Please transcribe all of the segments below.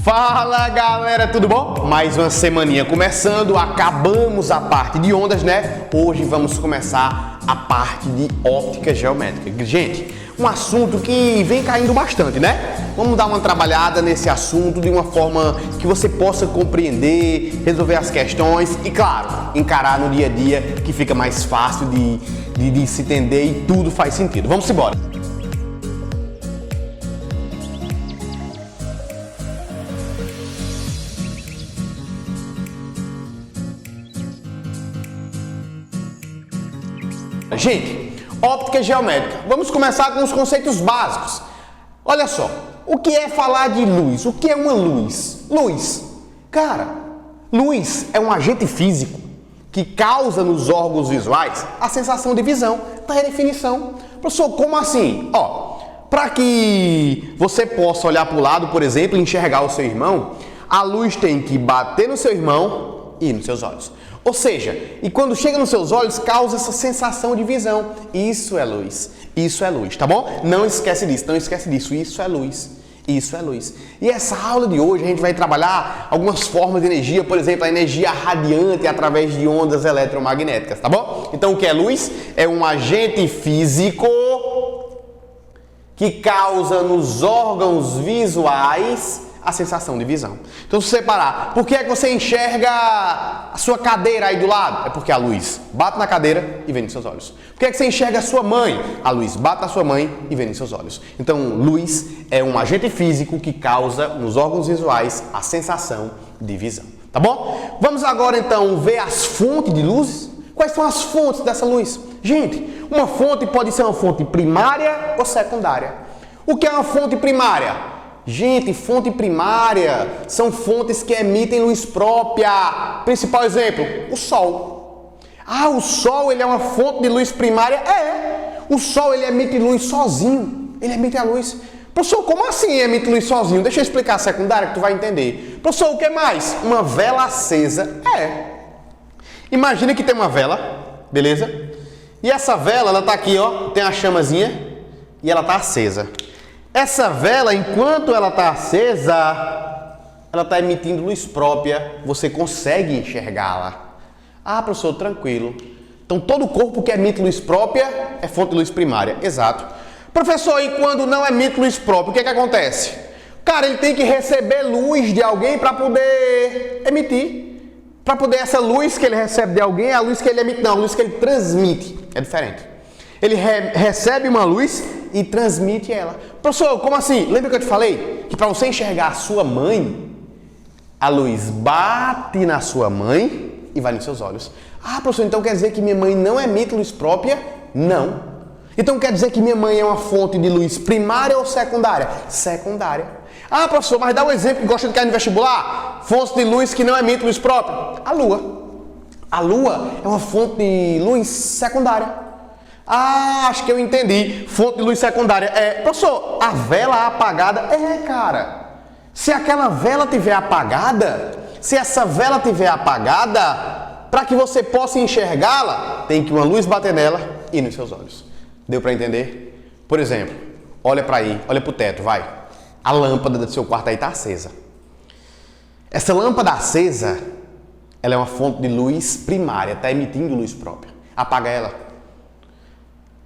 Fala galera, tudo bom? Mais uma semaninha começando, acabamos a parte de ondas, né? Hoje vamos começar a parte de óptica geométrica. Gente, um assunto que vem caindo bastante, né? Vamos dar uma trabalhada nesse assunto de uma forma que você possa compreender, resolver as questões e, claro, encarar no dia a dia, que fica mais fácil de se entender e tudo faz sentido. Vamos embora! Gente, óptica geométrica. Vamos começar com os conceitos básicos. Olha só, o que é falar de luz? O que é uma luz? Luz. Cara, luz é um agente físico que causa nos órgãos visuais a sensação de visão. Tá aí a definição. Professor, como assim? Para que você possa olhar para o lado, por exemplo, e enxergar o seu irmão, a luz tem que bater no seu irmão e nos seus olhos. Ou seja, e quando chega nos seus olhos, causa essa sensação de visão. Isso é luz. Isso é luz, tá bom? Não esquece disso, não esquece disso. Isso é luz. Isso é luz. E essa aula de hoje a gente vai trabalhar algumas formas de energia, por exemplo, a energia radiante através de ondas eletromagnéticas, tá bom? Então o que é luz? É um agente físico que causa nos órgãos visuais a sensação de visão. Então, se você parar, por que é que você enxerga a sua cadeira aí do lado? É porque a luz bate na cadeira e vem nos seus olhos. Por que é que você enxerga a sua mãe? A luz bate na sua mãe e vem nos seus olhos. Então, luz é um agente físico que causa nos órgãos visuais a sensação de visão. Tá bom? Vamos agora, então, ver as fontes de luzes. Quais são as fontes dessa luz? Gente, uma fonte pode ser uma fonte primária ou secundária. O que é uma fonte primária? Gente, fonte primária são fontes que emitem luz própria. Principal exemplo, o Sol. O Sol ele é uma fonte de luz primária? O Sol ele emite luz sozinho. Ele emite a luz. Professor, como assim emite luz sozinho? Deixa eu explicar a secundária que tu vai entender. Professor, o que mais? Uma vela acesa? Imagina que tem uma vela, beleza? E essa vela, ela tá aqui, ó, tem a chamazinha e ela tá acesa. Essa vela, enquanto ela está acesa, ela está emitindo luz própria, você consegue enxergá-la. Professor, tranquilo. Então, todo corpo que emite luz própria é fonte de luz primária. Exato. Professor, e quando não emite luz própria, o que é que acontece? Cara, ele tem que receber luz de alguém para poder emitir. Para poder essa luz que ele recebe de alguém, é a luz que ele emite, não, a luz que ele transmite. É diferente. Ele recebe uma luz e transmite ela. Professor, como assim? Lembra que eu te falei? Que para você enxergar a sua mãe, a luz bate na sua mãe e vai nos seus olhos. Professor, então quer dizer que minha mãe não emite luz própria? Não. Então quer dizer que minha mãe é uma fonte de luz primária ou secundária? Secundária. Professor, mas dá um exemplo que gosta de cair no vestibular. Fonte de luz que não emite luz própria. A Lua. A Lua é uma fonte de luz secundária. Acho que eu entendi. Fonte de luz secundária. Professor, a vela apagada? Cara. Se aquela vela tiver apagada, se essa vela tiver apagada, para que você possa enxergá-la, tem que uma luz bater nela e nos seus olhos. Deu para entender? Por exemplo, olha para aí, olha para o teto, vai. A lâmpada do seu quarto aí está acesa. Essa lâmpada acesa, ela é uma fonte de luz primária, está emitindo luz própria. Apaga ela.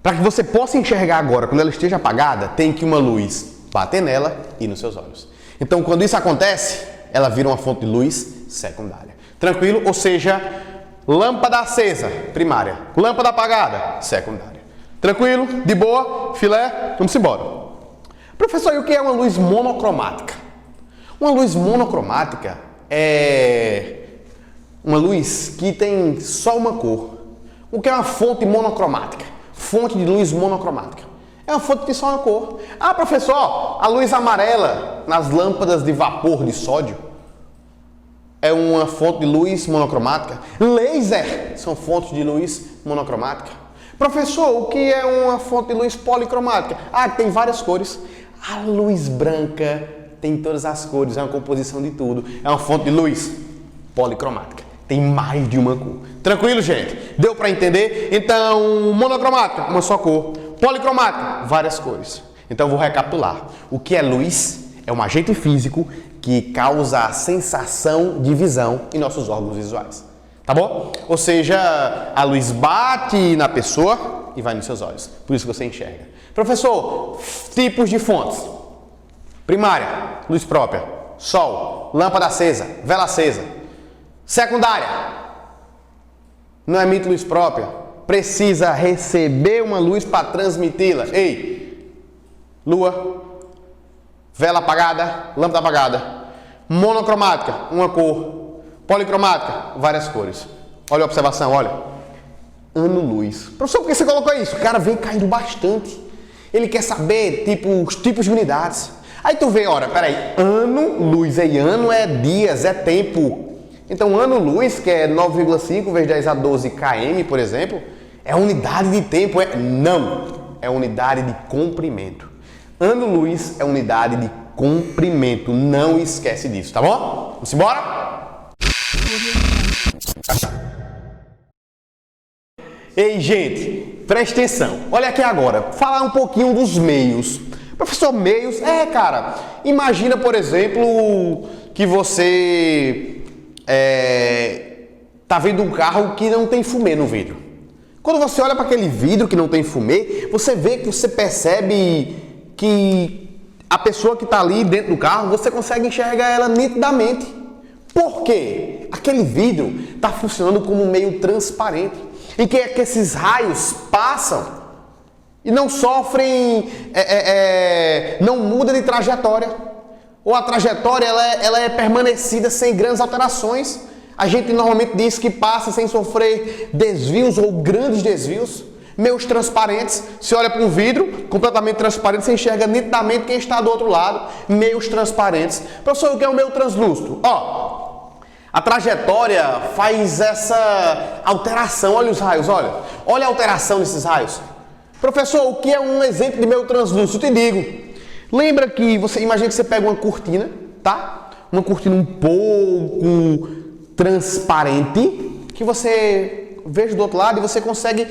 Para que você possa enxergar agora, quando ela esteja apagada, tem que uma luz bater nela e nos seus olhos. Então, quando isso acontece, ela vira uma fonte de luz secundária. Tranquilo? Ou seja, lâmpada acesa, primária. Lâmpada apagada, secundária. Tranquilo? De boa? Filé? Vamos embora. Professor, e o que é uma luz monocromática? Uma luz monocromática é uma luz que tem só uma cor. O que é uma fonte monocromática? Fonte de luz monocromática. É uma fonte de só uma cor. Professor, a luz amarela nas lâmpadas de vapor de sódio é uma fonte de luz monocromática. Laser são fontes de luz monocromática. Professor, o que é uma fonte de luz policromática? Tem várias cores. A luz branca tem todas as cores, é uma composição de tudo. É uma fonte de luz policromática. Tem mais de uma cor. Tranquilo, gente? Deu para entender? Então, monocromática, uma só cor. Policromática, várias cores. Então, vou recapitular. O que é luz? É um agente físico que causa a sensação de visão em nossos órgãos visuais. Tá bom? Ou seja, a luz bate na pessoa e vai nos seus olhos. Por isso que você enxerga. Professor, tipos de fontes. Primária, luz própria. Sol, lâmpada acesa, vela acesa. Secundária, não emite luz própria. Precisa receber uma luz para transmiti-la. Ei, lua, vela apagada, lâmpada apagada. Monocromática, uma cor. Policromática, várias cores. Olha a observação, olha. Ano-luz. Professor, por que você colocou isso? O cara vem caindo bastante. Ele quer saber, os tipos de unidades. Aí tu vê, olha, peraí, ano-luz. Aí ano é dias, é tempo. Então, ano-luz, que é 9,5 vezes 10 a 12 km, por exemplo, é unidade de tempo. Não, é unidade de comprimento. Ano-luz é unidade de comprimento. Não esquece disso, tá bom? Vamos embora? Ei, gente, preste atenção. Olha aqui agora, falar um pouquinho dos meios. Professor, meios? Cara, imagina, por exemplo, que você tá vendo um carro que não tem fumê no vidro. Quando você olha para aquele vidro que não tem fumê, você vê que você percebe que a pessoa que está ali dentro do carro, você consegue enxergar ela nitidamente. Por quê? Aquele vidro está funcionando como um meio transparente, em que esses raios passam e não sofrem, não muda de trajetória. Ou a trajetória ela é permanecida sem grandes alterações. A gente normalmente diz que passa sem sofrer desvios ou grandes desvios. Meios transparentes, você olha para um vidro completamente transparente, você enxerga nitidamente quem está do outro lado. Meios transparentes. Professor, o que é um meio translúcido? A trajetória faz essa alteração. Olha os raios, olha a alteração desses raios. Professor, o que é um exemplo de meio translúcido? Eu te digo. Lembra que imagina que você pega uma cortina, tá? Uma cortina um pouco transparente, que você veja do outro lado e você consegue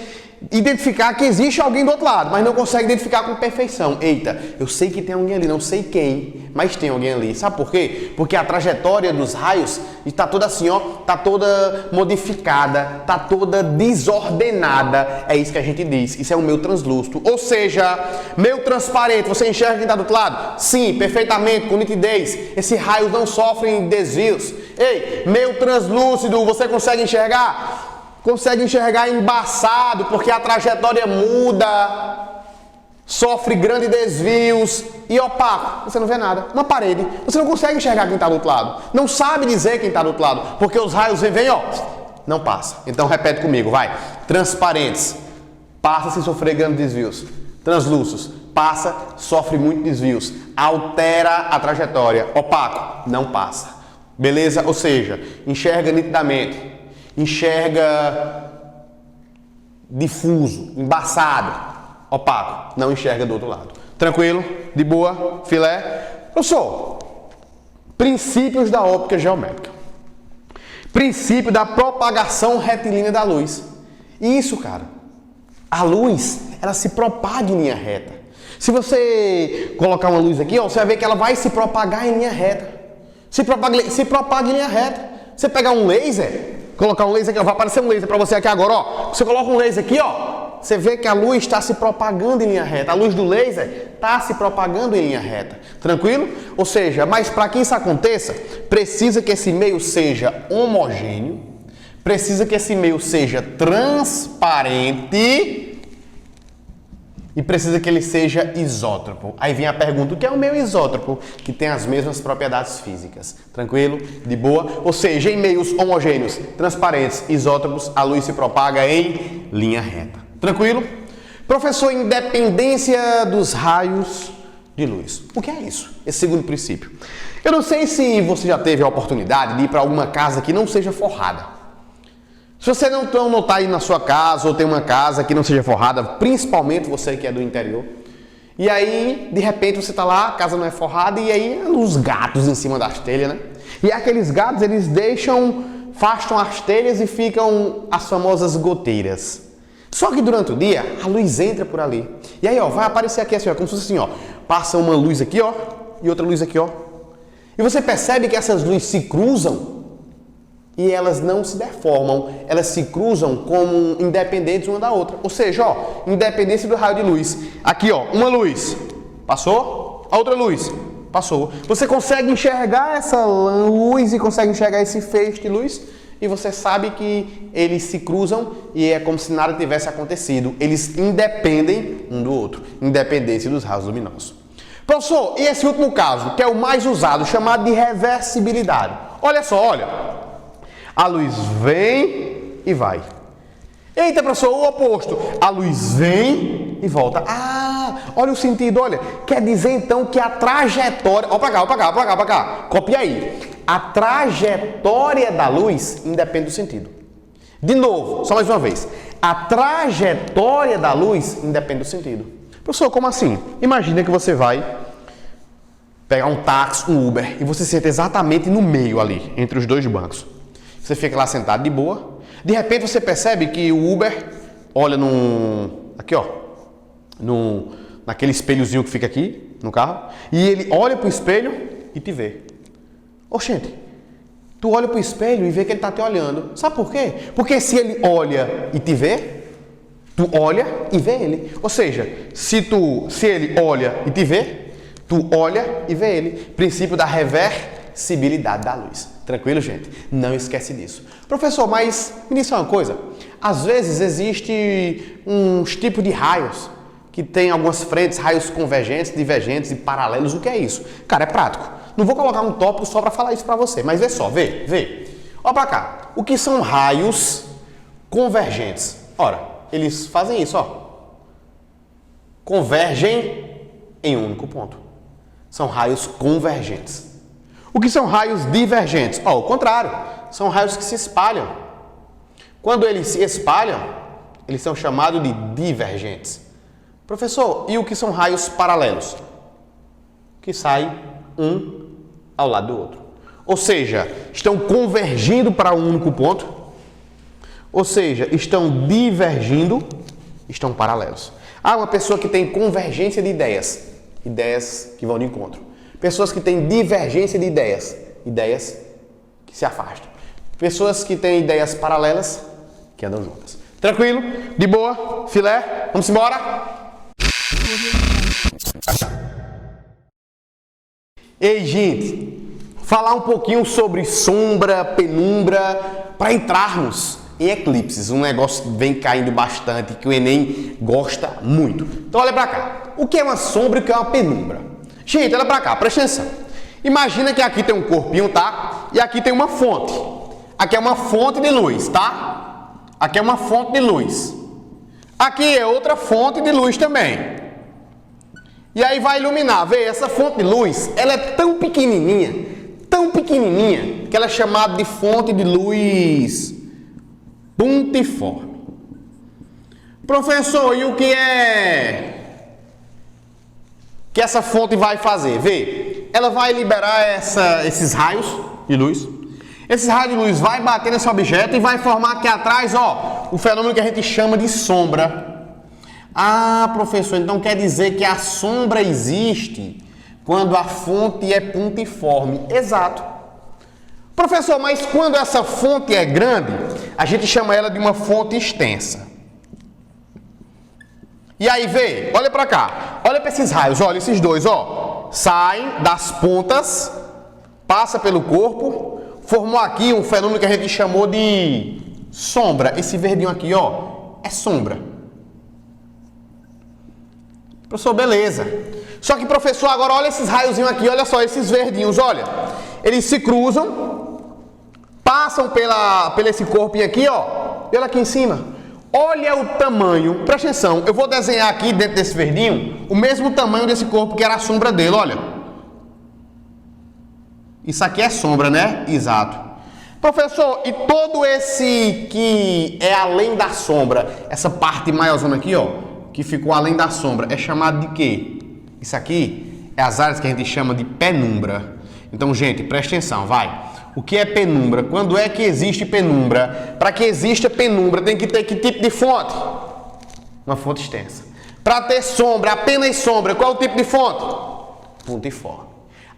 identificar que existe alguém do outro lado, mas não consegue identificar com perfeição. Eita, eu sei que tem alguém ali, não sei quem, mas tem alguém ali. Sabe por quê? Porque a trajetória dos raios está toda assim, está toda modificada, está toda desordenada. É isso que a gente diz. Isso é um meio translúcido. Ou seja, meio transparente. Você enxerga quem está do outro lado? Sim, perfeitamente, com nitidez. Esses raios não sofrem desvios. Ei, meio translúcido, você consegue enxergar? Consegue enxergar embaçado, porque a trajetória muda, sofre grandes desvios e opaco. Você não vê nada. Uma parede. Você não consegue enxergar quem está do outro lado. Não sabe dizer quem está do outro lado, porque os raios vêm, não passa. Então repete comigo, vai. Transparentes, passa sem sofrer grandes desvios. Translúcidos, passa, sofre muitos desvios. Altera a trajetória. Opaco, não passa. Beleza? Ou seja, enxerga nitidamente. Enxerga difuso, embaçado, opaco, não enxerga do outro lado. Tranquilo? De boa? Filé? Professor, princípios da óptica geométrica. Princípio da propagação retilínea da luz. Isso, cara, a luz, ela se propaga em linha reta. Se você colocar uma luz aqui, você vai ver que ela vai se propagar em linha reta. Se propaga em linha reta. Você pegar um laser, colocar um laser aqui, vai aparecer um laser para você aqui agora, Você coloca um laser aqui, você vê que a luz está se propagando em linha reta. A luz do laser está se propagando em linha reta. Tranquilo? Ou seja, mas para que isso aconteça, precisa que esse meio seja homogêneo, precisa que esse meio seja transparente e precisa que ele seja isótropo. Aí vem a pergunta, o que é um meio isótropo? Que tem as mesmas propriedades físicas. Tranquilo? De boa? Ou seja, em meios homogêneos, transparentes, isótropos, a luz se propaga em linha reta. Tranquilo? Professor, independência dos raios de luz. O que é isso? Esse segundo princípio. Eu não sei se você já teve a oportunidade de ir para alguma casa que não seja forrada. Se você não está aí na sua casa ou tem uma casa que não seja forrada, principalmente você que é do interior, e aí, de repente, você está lá, a casa não é forrada, e aí os gatos em cima das telhas, né? E aqueles gatos, eles afastam as telhas e ficam as famosas goteiras. Só que durante o dia, a luz entra por ali. E aí, vai aparecer aqui assim, como se fosse assim, passa uma luz aqui, e outra luz aqui, E você percebe que essas luzes se cruzam e elas não se deformam, elas se cruzam como independentes uma da outra. Ou seja, ó, independência do raio de luz. Aqui, ó, uma luz passou, a outra luz passou. Você consegue enxergar essa luz e consegue enxergar esse feixe de luz e você sabe que eles se cruzam e é como se nada tivesse acontecido. Eles independem um do outro, independência dos raios luminosos. Professor, e esse último caso, que é o mais usado, chamado de reversibilidade. Olha só, olha. A luz vem e vai. Eita, professor, o oposto. A luz vem e volta. Ah, olha o sentido, olha. Quer dizer então que a trajetória... Ó, pra cá, ó, pra cá, ó, pra cá, ó, pra cá. Copia aí. A trajetória da luz independe do sentido. De novo, só mais uma vez. A trajetória da luz independe do sentido. Professor, como assim? Imagina que você vai pegar um táxi, um Uber, e você se senta exatamente no meio ali, entre os dois bancos. Você fica lá sentado de boa. De repente você percebe que o Uber olha aqui, ó, naquele espelhozinho que fica aqui no carro, e ele olha pro espelho e te vê. Oxente, tu olha pro espelho e vê que ele tá te olhando. Sabe por quê? Porque se ele olha e te vê, tu olha e vê ele. Ou seja, se ele olha e te vê, tu olha e vê ele. Princípio da reversibilidade da luz. Tranquilo, gente? Não esquece disso. Professor, mas me diz uma coisa. Às vezes existe uns tipos de raios que tem algumas frentes, raios convergentes, divergentes e paralelos. O que é isso? Cara, é prático. Não vou colocar um tópico só para falar isso para você, mas vê só, vê. Olha para cá. O que são raios convergentes? Ora, eles fazem isso, ó. Convergem em um único ponto. São raios convergentes. O que são raios divergentes? Ó, o contrário. São raios que se espalham. Quando eles se espalham, eles são chamados de divergentes. Professor, e o que são raios paralelos? Que saem um ao lado do outro. Ou seja, estão convergindo para um único ponto. Ou seja, estão divergindo, estão paralelos. Ah, uma pessoa que tem convergência de ideias. Ideias que vão de encontro. Pessoas que têm divergência de ideias. Ideias que se afastam. Pessoas que têm ideias paralelas que andam juntas. Tranquilo? De boa? Filé? Vamos embora? Ei, gente, falar um pouquinho sobre sombra, penumbra, para entrarmos em eclipses, um negócio que vem caindo bastante, que o Enem gosta muito. Então olha para cá, o que é uma sombra e o que é uma penumbra? Gente, olha para cá, presta atenção. Imagina que aqui tem um corpinho, tá? E aqui tem uma fonte. Aqui é uma fonte de luz, tá? Aqui é uma fonte de luz. Aqui é outra fonte de luz também. E aí vai iluminar. Vê, essa fonte de luz, ela é tão pequenininha, que ela é chamada de fonte de luz pontiforme. Professor, e o que é que essa fonte vai fazer? Vê, ela vai liberar esses raios de luz. Esses raios de luz vai bater nesse objeto e vai formar aqui atrás, ó, o fenômeno que a gente chama de sombra. Ah, professor, então quer dizer que a sombra existe quando a fonte é pontiforme. Exato. Professor, mas quando essa fonte é grande, a gente chama ela de uma fonte extensa. E aí, vê, olha para cá. Olha para esses raios, olha esses dois, ó. Saem das pontas, passa pelo corpo, formou aqui um fenômeno que a gente chamou de sombra. Esse verdinho aqui, ó, é sombra. Professor, beleza. Só que, professor, agora olha esses raiozinhos aqui, olha só, esses verdinhos, olha. Eles se cruzam, passam pelo esse corpinho aqui, ó. E olha aqui em cima. Olha o tamanho, presta atenção, eu vou desenhar aqui dentro desse verdinho o mesmo tamanho desse corpo que era a sombra dele, olha. Isso aqui é sombra, né? Exato. Professor, e todo esse que é além da sombra, essa parte maiorzona aqui, ó, que ficou além da sombra, é chamado de quê? Isso aqui é as áreas que a gente chama de penumbra. Então, gente, presta atenção, vai. O que é penumbra? Quando é que existe penumbra? Para que exista penumbra, tem que ter que tipo de fonte? Uma fonte extensa. Para ter sombra, apenas sombra, qual é o tipo de fonte? Pontiforme.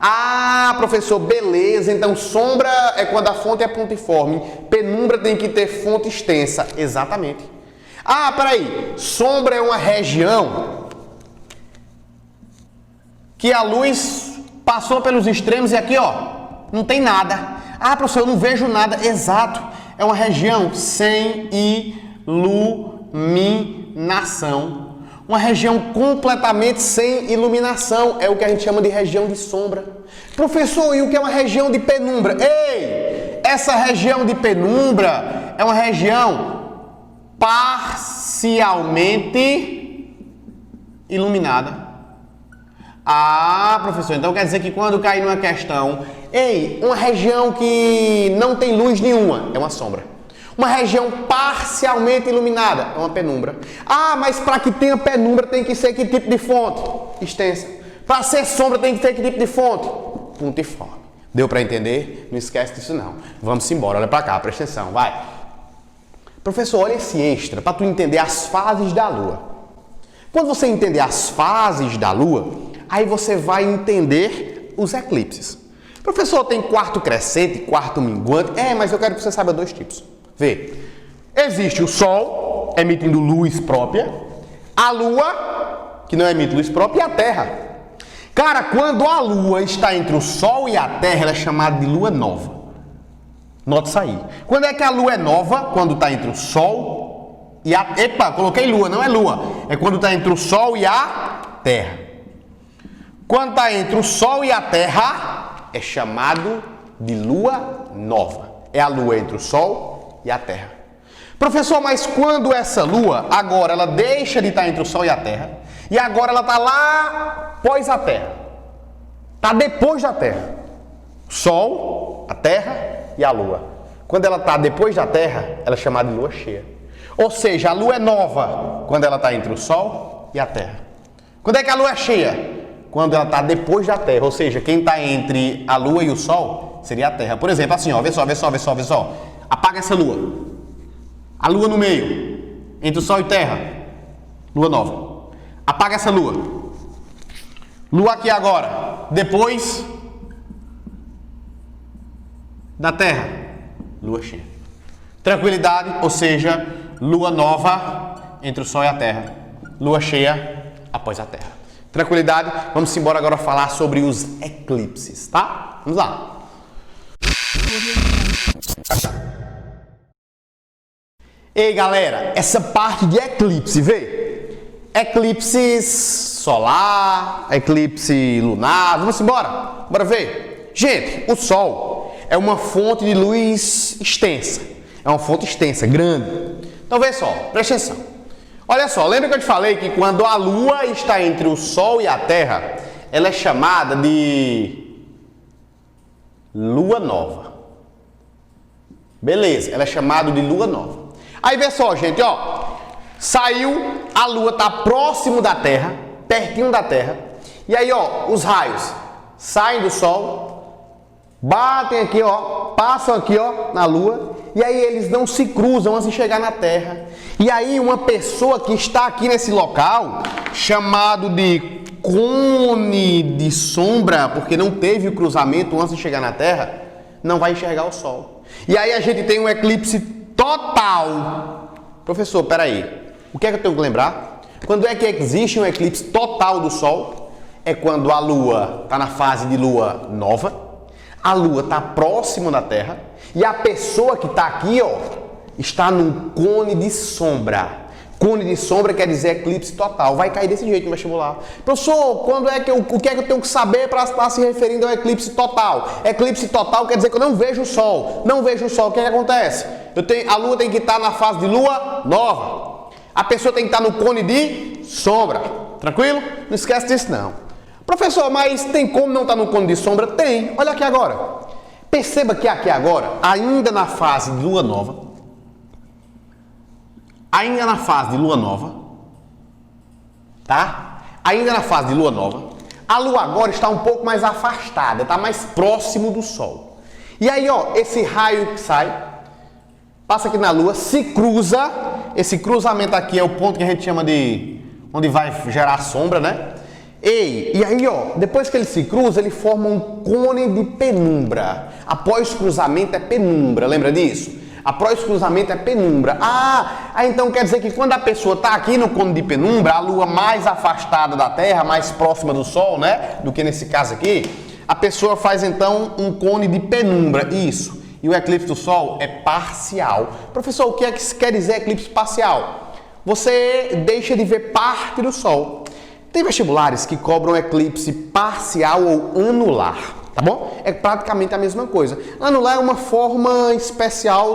Ah, professor, beleza. Então sombra é quando a fonte é pontiforme. Penumbra tem que ter fonte extensa. Exatamente. Ah, peraí. Sombra é uma região que a luz passou pelos extremos e aqui, ó, não tem nada. Ah, professor, eu não vejo nada. Exato. É uma região sem iluminação. Uma região completamente sem iluminação. É o que a gente chama de região de sombra. Professor, e o que é uma região de penumbra? Ei, essa região de penumbra é uma região parcialmente iluminada. Ah, professor, então quer dizer que quando cair numa questão, ei, uma região que não tem luz nenhuma, é uma sombra. Uma região parcialmente iluminada, é uma penumbra. Ah, mas para que tenha penumbra tem que ser que tipo de fonte? Extensa. Para ser sombra tem que ter que tipo de fonte? Pontiforme. Deu para entender? Não esquece disso não. Vamos embora, olha para cá, presta atenção, vai. Professor, olha esse extra para tu entender as fases da Lua. Quando você entender as fases da Lua, aí você vai entender os eclipses. Professor, tem quarto crescente, quarto minguante. Mas eu quero que você saiba dois tipos. Vê, existe o Sol, emitindo luz própria, a Lua, que não emite luz própria, e a Terra. Cara, quando a Lua está entre o Sol e a Terra, ela é chamada de Lua nova. Note isso aí. Quando é que a Lua é nova? Quando está entre o Sol e a... Epa, coloquei Lua, não é Lua. É quando está entre o Sol e a Terra. Quando está entre o Sol e a Terra, é chamado de Lua nova. É a Lua entre o Sol e a Terra. Professor, mas quando essa Lua, agora ela deixa de estar entre o Sol e a Terra, e agora ela está lá pós a Terra. Está depois da Terra. Sol, a Terra e a Lua. Quando ela está depois da Terra, ela é chamada de Lua cheia. Ou seja, a Lua é nova quando ela está entre o Sol e a Terra. Quando é que a Lua é cheia? Quando ela está depois da Terra. Ou seja, quem está entre a Lua e o Sol seria a Terra. Por exemplo, assim, ó, vê só. Apaga essa Lua. A Lua no meio, entre o Sol e Terra. Lua nova. Apaga essa Lua. Lua aqui agora. Depois da Terra. Lua cheia. Tranquilidade, ou seja, Lua nova entre o Sol e a Terra. Lua cheia após a Terra. Tranquilidade, vamos embora agora falar sobre os eclipses, tá? Vamos lá. Ei galera, essa parte de eclipse, vê? Eclipse solar, eclipse lunar, vamos embora? Bora ver? Gente, o Sol é uma fonte de luz extensa, é uma fonte extensa, grande. Então vê só, presta atenção. Olha só, lembra que eu te falei que quando a Lua está entre o Sol e a Terra, ela é chamada de Lua nova. Beleza, ela é chamada de Lua nova. Aí vê só, gente, ó. Saiu, a Lua está próximo da Terra, pertinho da Terra. E aí, ó, os raios saem do Sol, batem aqui, ó, passam aqui, ó, na Lua. E aí eles não se cruzam antes de chegar na Terra. E aí uma pessoa que está aqui nesse local, chamado de cone de sombra, porque não teve o cruzamento antes de chegar na Terra, não vai enxergar o Sol. E aí a gente tem um eclipse total. Professor, peraí, o que é que eu tenho que lembrar? Quando é que existe um eclipse total do Sol? É quando a Lua está na fase de Lua nova, a Lua está próximo da Terra e a pessoa que está aqui, ó, está num cone de sombra. Cone de sombra quer dizer eclipse total. Vai cair desse jeito no vestibular. Professor, quando é que o que é que eu tenho que saber para estar se referindo ao eclipse total? Eclipse total quer dizer que eu não vejo o Sol. Não vejo o Sol. O que é que acontece? A Lua tem que estar na fase de Lua nova. A pessoa tem que estar no cone de sombra. Tranquilo? Não esquece disso não. Professor, mas tem como não estar no cone de sombra? Tem. Olha aqui agora. Perceba que aqui agora, ainda na fase de Lua nova, ainda na fase de Lua nova, tá? Ainda na fase de Lua nova, a Lua agora está um pouco mais afastada, está mais próximo do Sol. E aí, ó, esse raio que sai, passa aqui na Lua, se cruza, esse cruzamento aqui é o ponto que a gente chama de onde vai gerar sombra, né? Ei, e aí ó, depois que ele se cruza, ele forma um cone de penumbra. Após cruzamento é penumbra, lembra disso? Após cruzamento é penumbra. Então quer dizer que quando a pessoa está aqui no cone de penumbra, a Lua mais afastada da Terra, mais próxima do Sol, né? Do que nesse caso aqui, a pessoa faz então um cone de penumbra, isso. E o eclipse do Sol é parcial. Professor, o que é que quer dizer eclipse parcial? Você deixa de ver parte do Sol. Tem vestibulares que cobram eclipse parcial ou anular, tá bom? É praticamente a mesma coisa. Anular é uma forma especial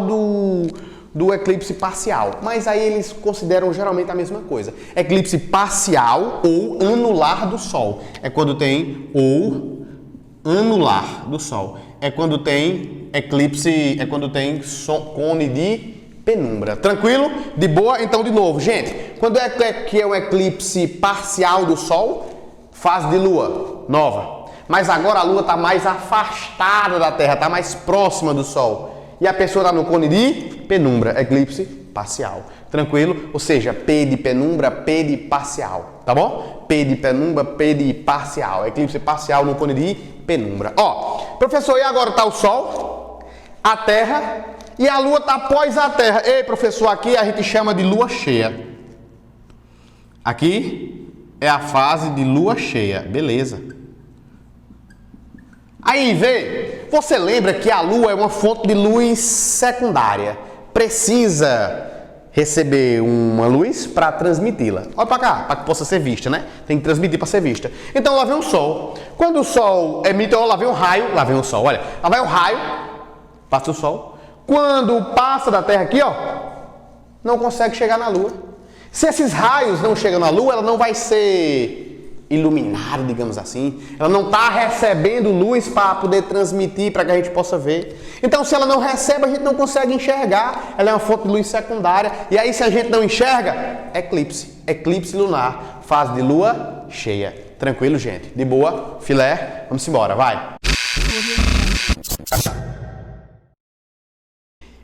do eclipse parcial, mas aí eles consideram geralmente a mesma coisa. Eclipse parcial ou anular do Sol é quando tem ou anular do Sol. É quando tem eclipse, é quando tem cone de penumbra. Tranquilo? De boa? Então, de novo, gente, quando é que é um eclipse parcial do Sol? Fase de Lua nova. Mas agora a Lua está mais afastada da Terra, está mais próxima do Sol. E a pessoa está no cone de penumbra, eclipse parcial. Tranquilo? Ou seja, P de penumbra, P de parcial. Tá bom? P de penumbra, P de parcial. Eclipse parcial no cone de penumbra. Ó, professor, e agora está o Sol, a Terra e a Lua está após a Terra. Ei, professor, aqui a gente chama de Lua cheia. Aqui é a fase de Lua cheia. Beleza. Aí, vê, você lembra que a Lua é uma fonte de luz secundária. Precisa receber uma luz para transmiti-la. Olha para cá, para que possa ser vista, né? Tem que transmitir para ser vista. Então lá vem o Sol. Quando o Sol emite, lá vem o raio, lá vem o Sol, olha. Lá vai o raio, passa o Sol. Quando passa da Terra aqui, ó, não consegue chegar na Lua. Se esses raios não chegam na Lua, ela não vai ser iluminada, digamos assim. Ela não está recebendo luz para poder transmitir, para que a gente possa ver. Então, se ela não recebe, a gente não consegue enxergar. Ela é uma fonte de luz secundária. E aí, se a gente não enxerga, eclipse. Eclipse lunar, fase de Lua cheia. Tranquilo, gente? De boa? Filé? Vamos embora, vai.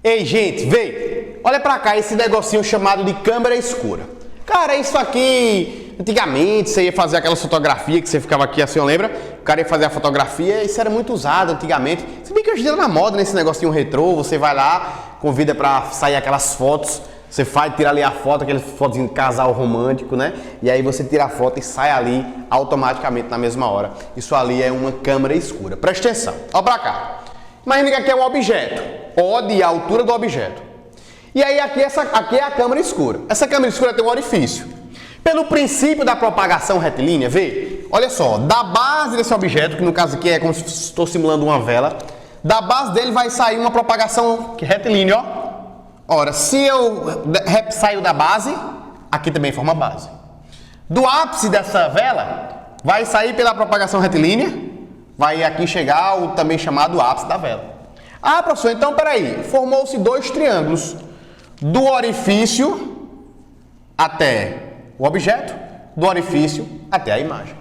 Ei, gente, vê, olha pra cá esse negocinho chamado de câmera escura. Cara, isso aqui, antigamente você ia fazer aquela fotografia que você ficava aqui assim, lembra? O cara ia fazer a fotografia, isso era muito usado antigamente. Se bem que hoje em dia tá na moda, nesse negocinho retrô, você vai lá, convida pra sair aquelas fotos, você faz, tira ali a foto, aquele fotozinho de casal romântico, né? E aí você tira a foto e sai ali automaticamente na mesma hora. Isso ali é uma câmera escura. Presta atenção, olha pra cá. Imagina que aqui é um objeto, O de altura do objeto. E aí aqui é a câmera escura. Essa câmera escura tem um orifício. Pelo princípio da propagação retilínea, vê, olha só, da base desse objeto, que no caso aqui é como se estou simulando uma vela, da base dele vai sair uma propagação retilínea, ó. Ora, se eu saio da base, aqui também forma base. Do ápice dessa vela, vai sair pela propagação retilínea, vai aqui chegar o também chamado ápice da vela. Ah, professor, então peraí, formou-se dois triângulos, do orifício até o objeto, do orifício até a imagem.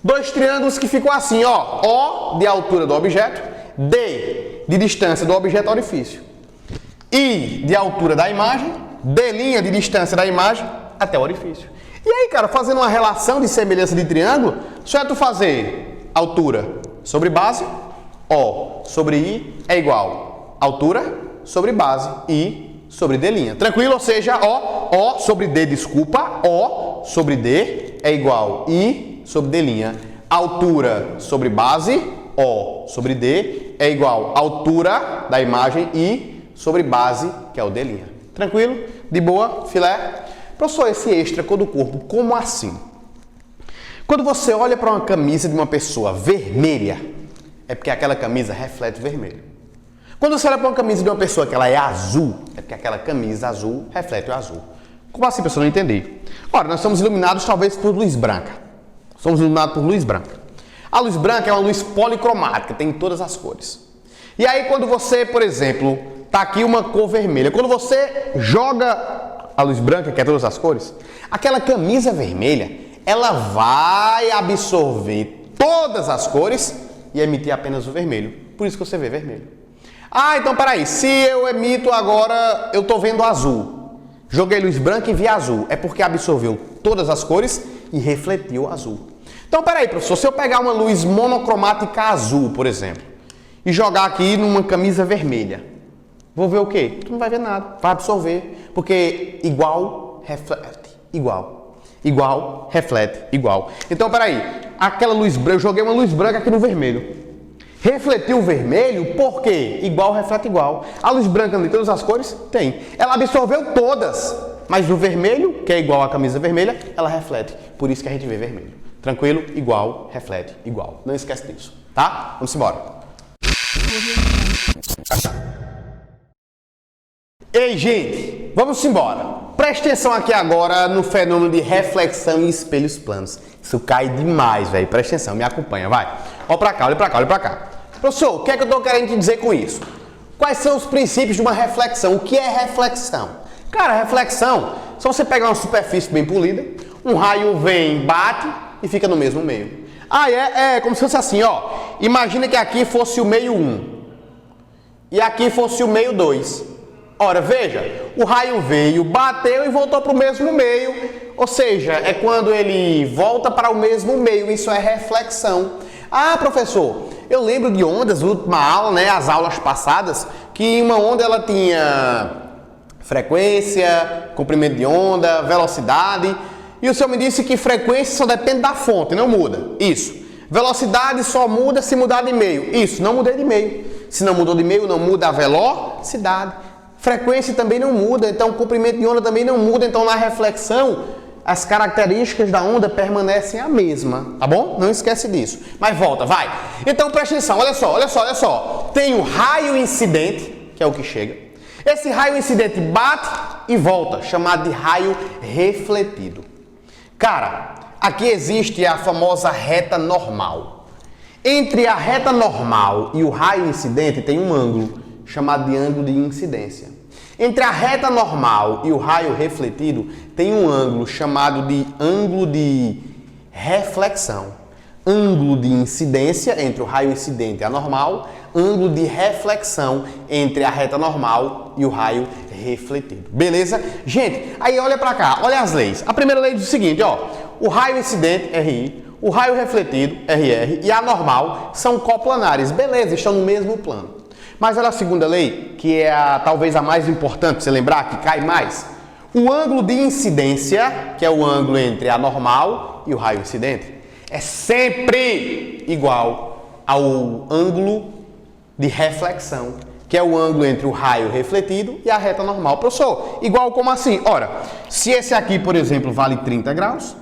Dois triângulos que ficam assim, ó, O de altura do objeto, D de distância do objeto ao orifício, I de altura da imagem, D' de distância da imagem até o orifício. E aí, cara, fazendo uma relação de semelhança de triângulo, só é tu fazer altura sobre base, O sobre I é igual altura sobre base, I sobre D'. Tranquilo? Ou seja, O sobre D, desculpa, O sobre D é igual I sobre D'. Altura sobre base, O sobre D é igual altura da imagem, I sobre base, que é o D'. Tranquilo? De boa? Filé? Professor, esse extra cor do corpo, como assim? Quando você olha para uma camisa de uma pessoa vermelha, é porque aquela camisa reflete vermelho. Quando você olha para uma camisa de uma pessoa que ela é azul, é porque aquela camisa azul reflete o azul. Como assim, pessoal? Não entendi. Ora, nós somos iluminados talvez por luz branca. Somos iluminados por luz branca. A luz branca é uma luz policromática, tem todas as cores. E aí quando você, por exemplo, tá aqui uma cor vermelha, quando você joga a luz branca, que é todas as cores, aquela camisa vermelha, ela vai absorver todas as cores e emitir apenas o vermelho. Por isso que você vê vermelho. Ah, então peraí, se eu emito agora, eu tô vendo azul. Joguei luz branca e vi azul. É porque absorveu todas as cores e refletiu o azul. Então, peraí, professor, se eu pegar uma luz monocromática azul, por exemplo, e jogar aqui numa camisa vermelha, vou ver o quê? Tu não vai ver nada, vai absorver, porque igual reflete igual, igual reflete igual. Então, peraí, aquela luz branca, eu joguei uma luz branca aqui no vermelho, refletiu o vermelho, por quê? Igual reflete igual. A luz branca tem todas as cores? Tem. Ela absorveu todas, mas o vermelho, que é igual à camisa vermelha, ela reflete, por isso que a gente vê vermelho. Tranquilo? Igual, reflete, igual. Não esquece disso, tá? Vamos embora. Ei, gente, vamos embora. Preste atenção aqui agora no fenômeno de reflexão em espelhos planos. Isso cai demais, velho. Preste atenção, me acompanha, vai. Olha pra cá, olha pra cá, olha pra cá. Professor, o que é que eu tô querendo te dizer com isso? Quais são os princípios de uma reflexão? O que é reflexão? Cara, reflexão, só você pegar uma superfície bem polida, um raio vem, bate e fica no mesmo meio. Ah, é como se fosse assim, ó. Imagina que aqui fosse o meio 1 e aqui fosse o meio 2. Ora, veja, o raio veio, bateu e voltou para o mesmo meio. Ou seja, é quando ele volta para o mesmo meio. Isso é reflexão. Ah, professor, eu lembro de ondas, última aula, né, as aulas passadas, que uma onda ela tinha frequência, comprimento de onda, velocidade. E o senhor me disse que frequência só depende da fonte, não muda. Isso. Velocidade só muda se mudar de meio. Isso, não mudei de meio. Se não mudou de meio, não muda a velocidade. Frequência também não muda, então o comprimento de onda também não muda. Então na reflexão, as características da onda permanecem a mesma, tá bom? Não esquece disso. Mas volta, vai. Então presta atenção, olha só, olha só, olha só. Tem o raio incidente, que é o que chega. Esse raio incidente bate e volta, chamado de raio refletido. Cara, aqui existe a famosa reta normal. Entre a reta normal e o raio incidente tem um ângulo, chamado de ângulo de incidência. Entre a reta normal e o raio refletido tem um ângulo chamado de ângulo de reflexão. Ângulo de incidência entre o raio incidente e a normal, ângulo de reflexão entre a reta normal e o raio refletido. Beleza? Gente, aí olha pra cá, olha as leis. A primeira lei diz o seguinte, ó, o raio incidente, RI, o raio refletido, RR, e a normal são coplanares. Beleza, estão no mesmo plano. Mas olha a segunda lei, que é talvez a mais importante, você lembrar, que cai mais. O ângulo de incidência, que é o ângulo entre a normal e o raio incidente, é sempre igual ao ângulo de reflexão, que é o ângulo entre o raio refletido e a reta normal. Professor, igual como assim? Ora, se esse aqui, por exemplo, vale 30 graus,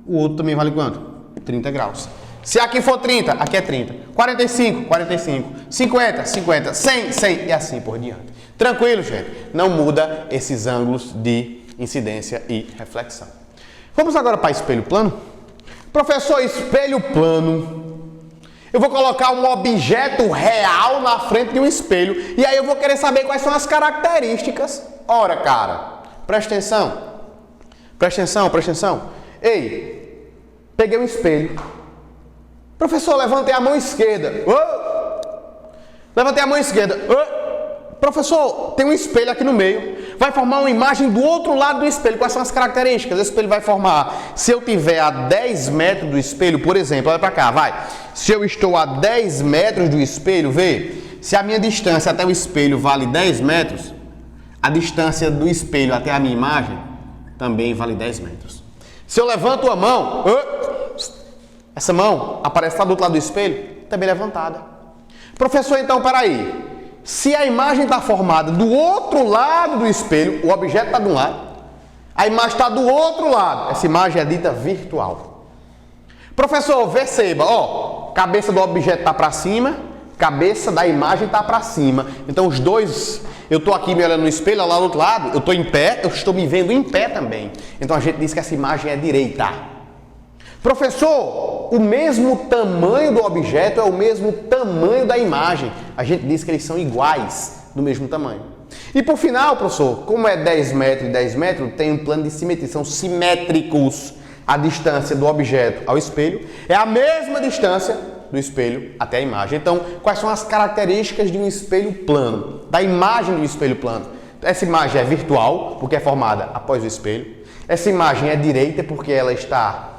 o outro também vale quanto? 30 graus. Se aqui for 30, aqui é 30. 45, 45. 50, 50. 100, 100 e assim por diante. Tranquilo, gente? Não muda esses ângulos de incidência e reflexão. Vamos agora para espelho plano? Professor, espelho plano. Eu vou colocar um objeto real na frente de um espelho e aí eu vou querer saber quais são as características. Ora, cara, presta atenção. Presta atenção, presta atenção. Ei, peguei um espelho. Professor, levantei a mão esquerda. Levantei a mão esquerda. Professor, tem um espelho aqui no meio. Vai formar uma imagem do outro lado do espelho. Quais são as características? Esse espelho vai formar, se eu tiver a 10 metros do espelho, por exemplo, olha pra cá, vai. Se eu estou a 10 metros do espelho, vê. Se a minha distância até o espelho vale 10 metros, a distância do espelho até a minha imagem também vale 10 metros. Se eu levanto a mão, essa mão aparece lá do outro lado do espelho, também levantada. Professor, então, peraí. Se a imagem está formada do outro lado do espelho, o objeto está de um lado, a imagem está do outro lado, essa imagem é dita virtual. Professor, perceba, ó, cabeça do objeto está para cima, cabeça da imagem está para cima. Então os dois, eu estou aqui me olhando no espelho, lá do outro lado, eu estou em pé, eu estou me vendo em pé também. Então a gente diz que essa imagem é direita. Professor, o mesmo tamanho do objeto é o mesmo tamanho da imagem. A gente diz que eles são iguais, do mesmo tamanho. E por final, professor, como é 10 metros e 10 metros, tem um plano de simetria, são simétricos. A distância do objeto ao espelho é a mesma distância do espelho até a imagem. Então, quais são as características de um espelho plano, da imagem do espelho plano? Essa imagem é virtual, porque é formada após o espelho. Essa imagem é direita, porque ela está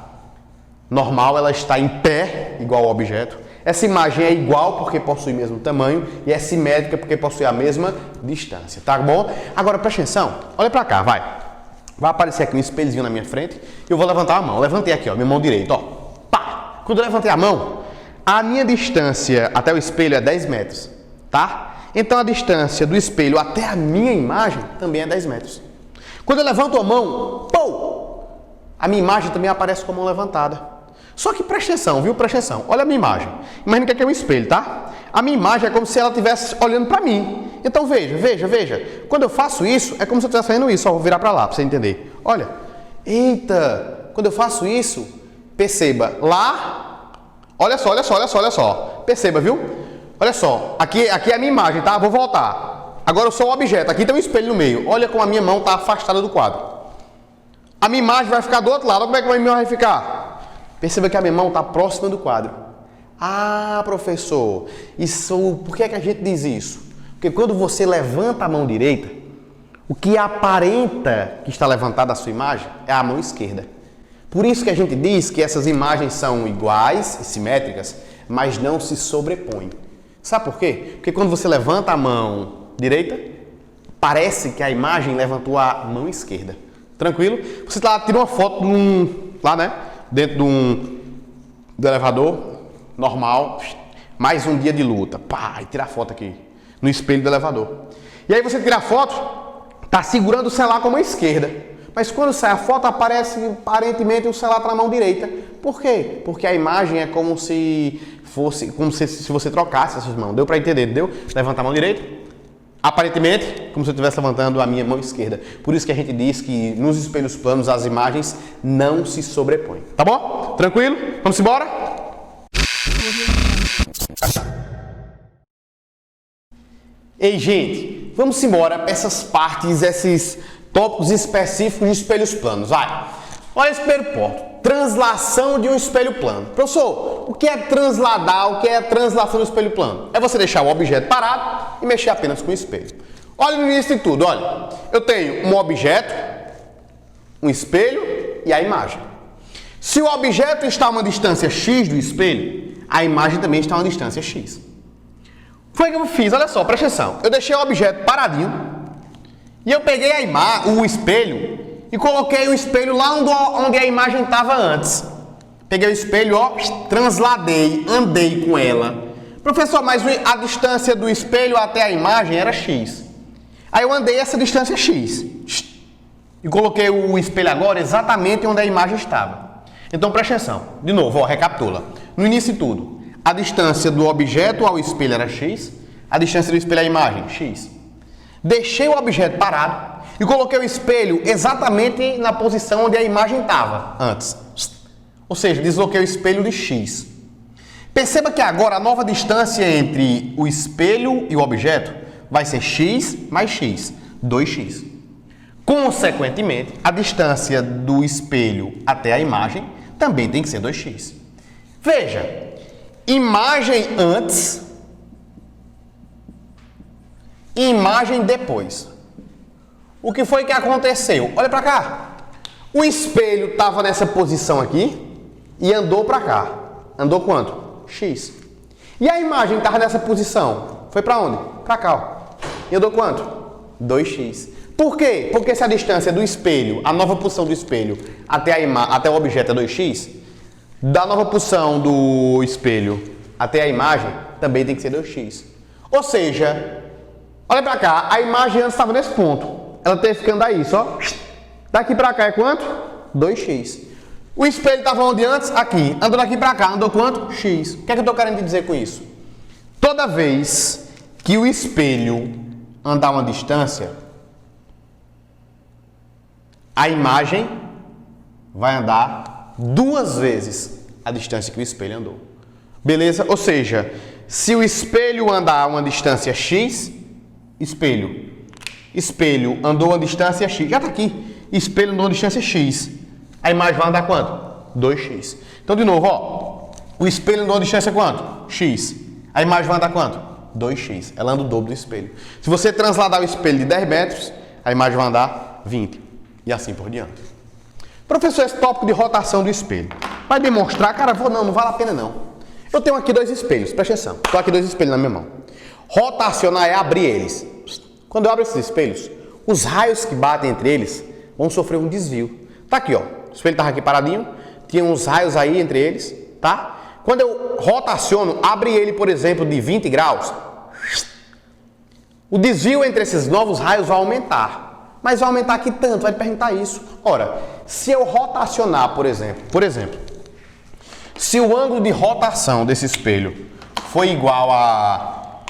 normal, ela está em pé, igual ao objeto. Essa imagem é igual porque possui o mesmo tamanho e é simétrica porque possui a mesma distância, tá bom? Agora presta atenção, olha pra cá, vai. Vai aparecer aqui um espelhozinho na minha frente e eu vou levantar a mão. Eu levantei aqui, ó, minha mão direita, ó. Pá! Quando eu levantei a mão, a minha distância até o espelho é 10 metros, tá? Então a distância do espelho até a minha imagem também é 10 metros. Quando eu levanto a mão, pô, a minha imagem também aparece com a mão levantada. Só que presta atenção, viu? Presta atenção. Olha a minha imagem. Imagina que aqui é um espelho, tá? A minha imagem é como se ela estivesse olhando para mim. Então veja, veja, veja. Quando eu faço isso, é como se eu estivesse fazendo isso. Ó, vou virar para lá, para você entender. Olha. Eita! Quando eu faço isso, perceba. Lá. Olha só, olha só, olha só, olha só. Perceba, viu? Olha só. Aqui é a minha imagem, tá? Vou voltar. Agora eu sou o objeto. Aqui tem um espelho no meio. Olha como a minha mão está afastada do quadro. A minha imagem vai ficar do outro lado. Olha como é que a minha mão vai ficar. Perceba que a minha mão está próxima do quadro. Ah, professor, isso, por que é que a gente diz isso? Porque quando você levanta a mão direita, o que aparenta que está levantada a sua imagem é a mão esquerda. Por isso que a gente diz que essas imagens são iguais e simétricas, mas não se sobrepõem. Sabe por quê? Porque quando você levanta a mão direita, parece que a imagem levantou a mão esquerda. Tranquilo? Você tirou uma foto lá, né? Dentro do elevador, normal, mais um dia de luta, pá, e tirar foto aqui, no espelho do elevador. E aí você tira a foto, tá segurando o celular com a mão esquerda, mas quando sai a foto aparece aparentemente o celular tá na mão direita. Por quê? Porque a imagem é como se fosse, se você trocasse essas mãos. Deu para entender, deu? Levanta a mão direita. Aparentemente, como se eu estivesse levantando a minha mão esquerda. Por isso que a gente diz que nos espelhos planos as imagens não se sobrepõem. Tá bom? Tranquilo? Vamos embora? Ei, gente, vamos embora para essas partes, esses tópicos específicos de espelhos planos. Vai! Olha esse primeiro ponto. Translação de um espelho plano. Professor, o que é transladar? O que é translação do espelho plano? É você deixar o objeto parado e mexer apenas com o espelho. Olha no início de tudo, olha. Eu tenho um objeto, um espelho e a imagem. Se o objeto está a uma distância x do espelho, a imagem também está a uma distância x. Foi o que eu fiz, olha só, presta atenção. Eu deixei o objeto paradinho e eu peguei o espelho e coloquei o espelho lá onde a imagem estava antes. Peguei o espelho, ó, transladei, andei com ela. Professor, mas a distância do espelho até a imagem era x. Aí eu andei essa distância x. E coloquei o espelho agora exatamente onde a imagem estava. Então presta atenção. De novo, ó, recapitula. No início de tudo, a distância do objeto ao espelho era x. A distância do espelho à imagem, x. Deixei o objeto parado e coloquei o espelho exatamente na posição onde a imagem estava antes. Ou seja, desloquei o espelho de x. Perceba que agora a nova distância entre o espelho e o objeto vai ser x mais x, 2x. Consequentemente, a distância do espelho até a imagem também tem que ser 2x. Veja, imagem antes e imagem depois. O que foi que aconteceu? Olha para cá. O espelho estava nessa posição aqui e andou para cá. Andou quanto? X. E a imagem estava nessa posição. Foi para onde? Para cá. Ó. E andou quanto? 2x. Por quê? Porque se a distância do espelho, a nova posição do espelho até o objeto é 2x, da nova posição do espelho até a imagem também tem que ser 2x. Ou seja, olha para cá, a imagem antes estava nesse ponto. Ela teve que andar isso, ó. Daqui para cá é quanto? 2x. O espelho estava onde antes? Aqui. Andou daqui para cá, andou quanto? X. O que é que eu estou querendo dizer com isso? Toda vez que o espelho andar uma distância, a imagem vai andar 2 vezes a distância que o espelho andou. Beleza? Ou seja, se o espelho andar uma distância x, espelho andou uma distância x. Já está aqui. Espelho andou uma distância x. A imagem vai andar quanto? 2x. Então, de novo, ó. O espelho andou uma distância quanto? X. A imagem vai andar quanto? 2x. Ela anda o dobro do espelho. Se você transladar o espelho de 10 metros, a imagem vai andar 20. E assim por diante. Professor, esse tópico de rotação do espelho. Vai demonstrar, cara, não vale a pena não. Eu tenho aqui 2 espelhos, presta atenção. Estou aqui 2 espelhos na minha mão. Rotacionar é abrir eles. Quando eu abro esses espelhos, os raios que batem entre eles vão sofrer um desvio. Tá aqui, ó. O espelho estava aqui paradinho, tinha uns raios aí entre eles, tá? Quando eu rotaciono, abre ele, por exemplo, de 20 graus, o desvio entre esses novos raios vai aumentar. Mas vai aumentar aqui tanto? Vai perguntar isso. Ora, se eu rotacionar, por exemplo, se o ângulo de rotação desse espelho foi igual a...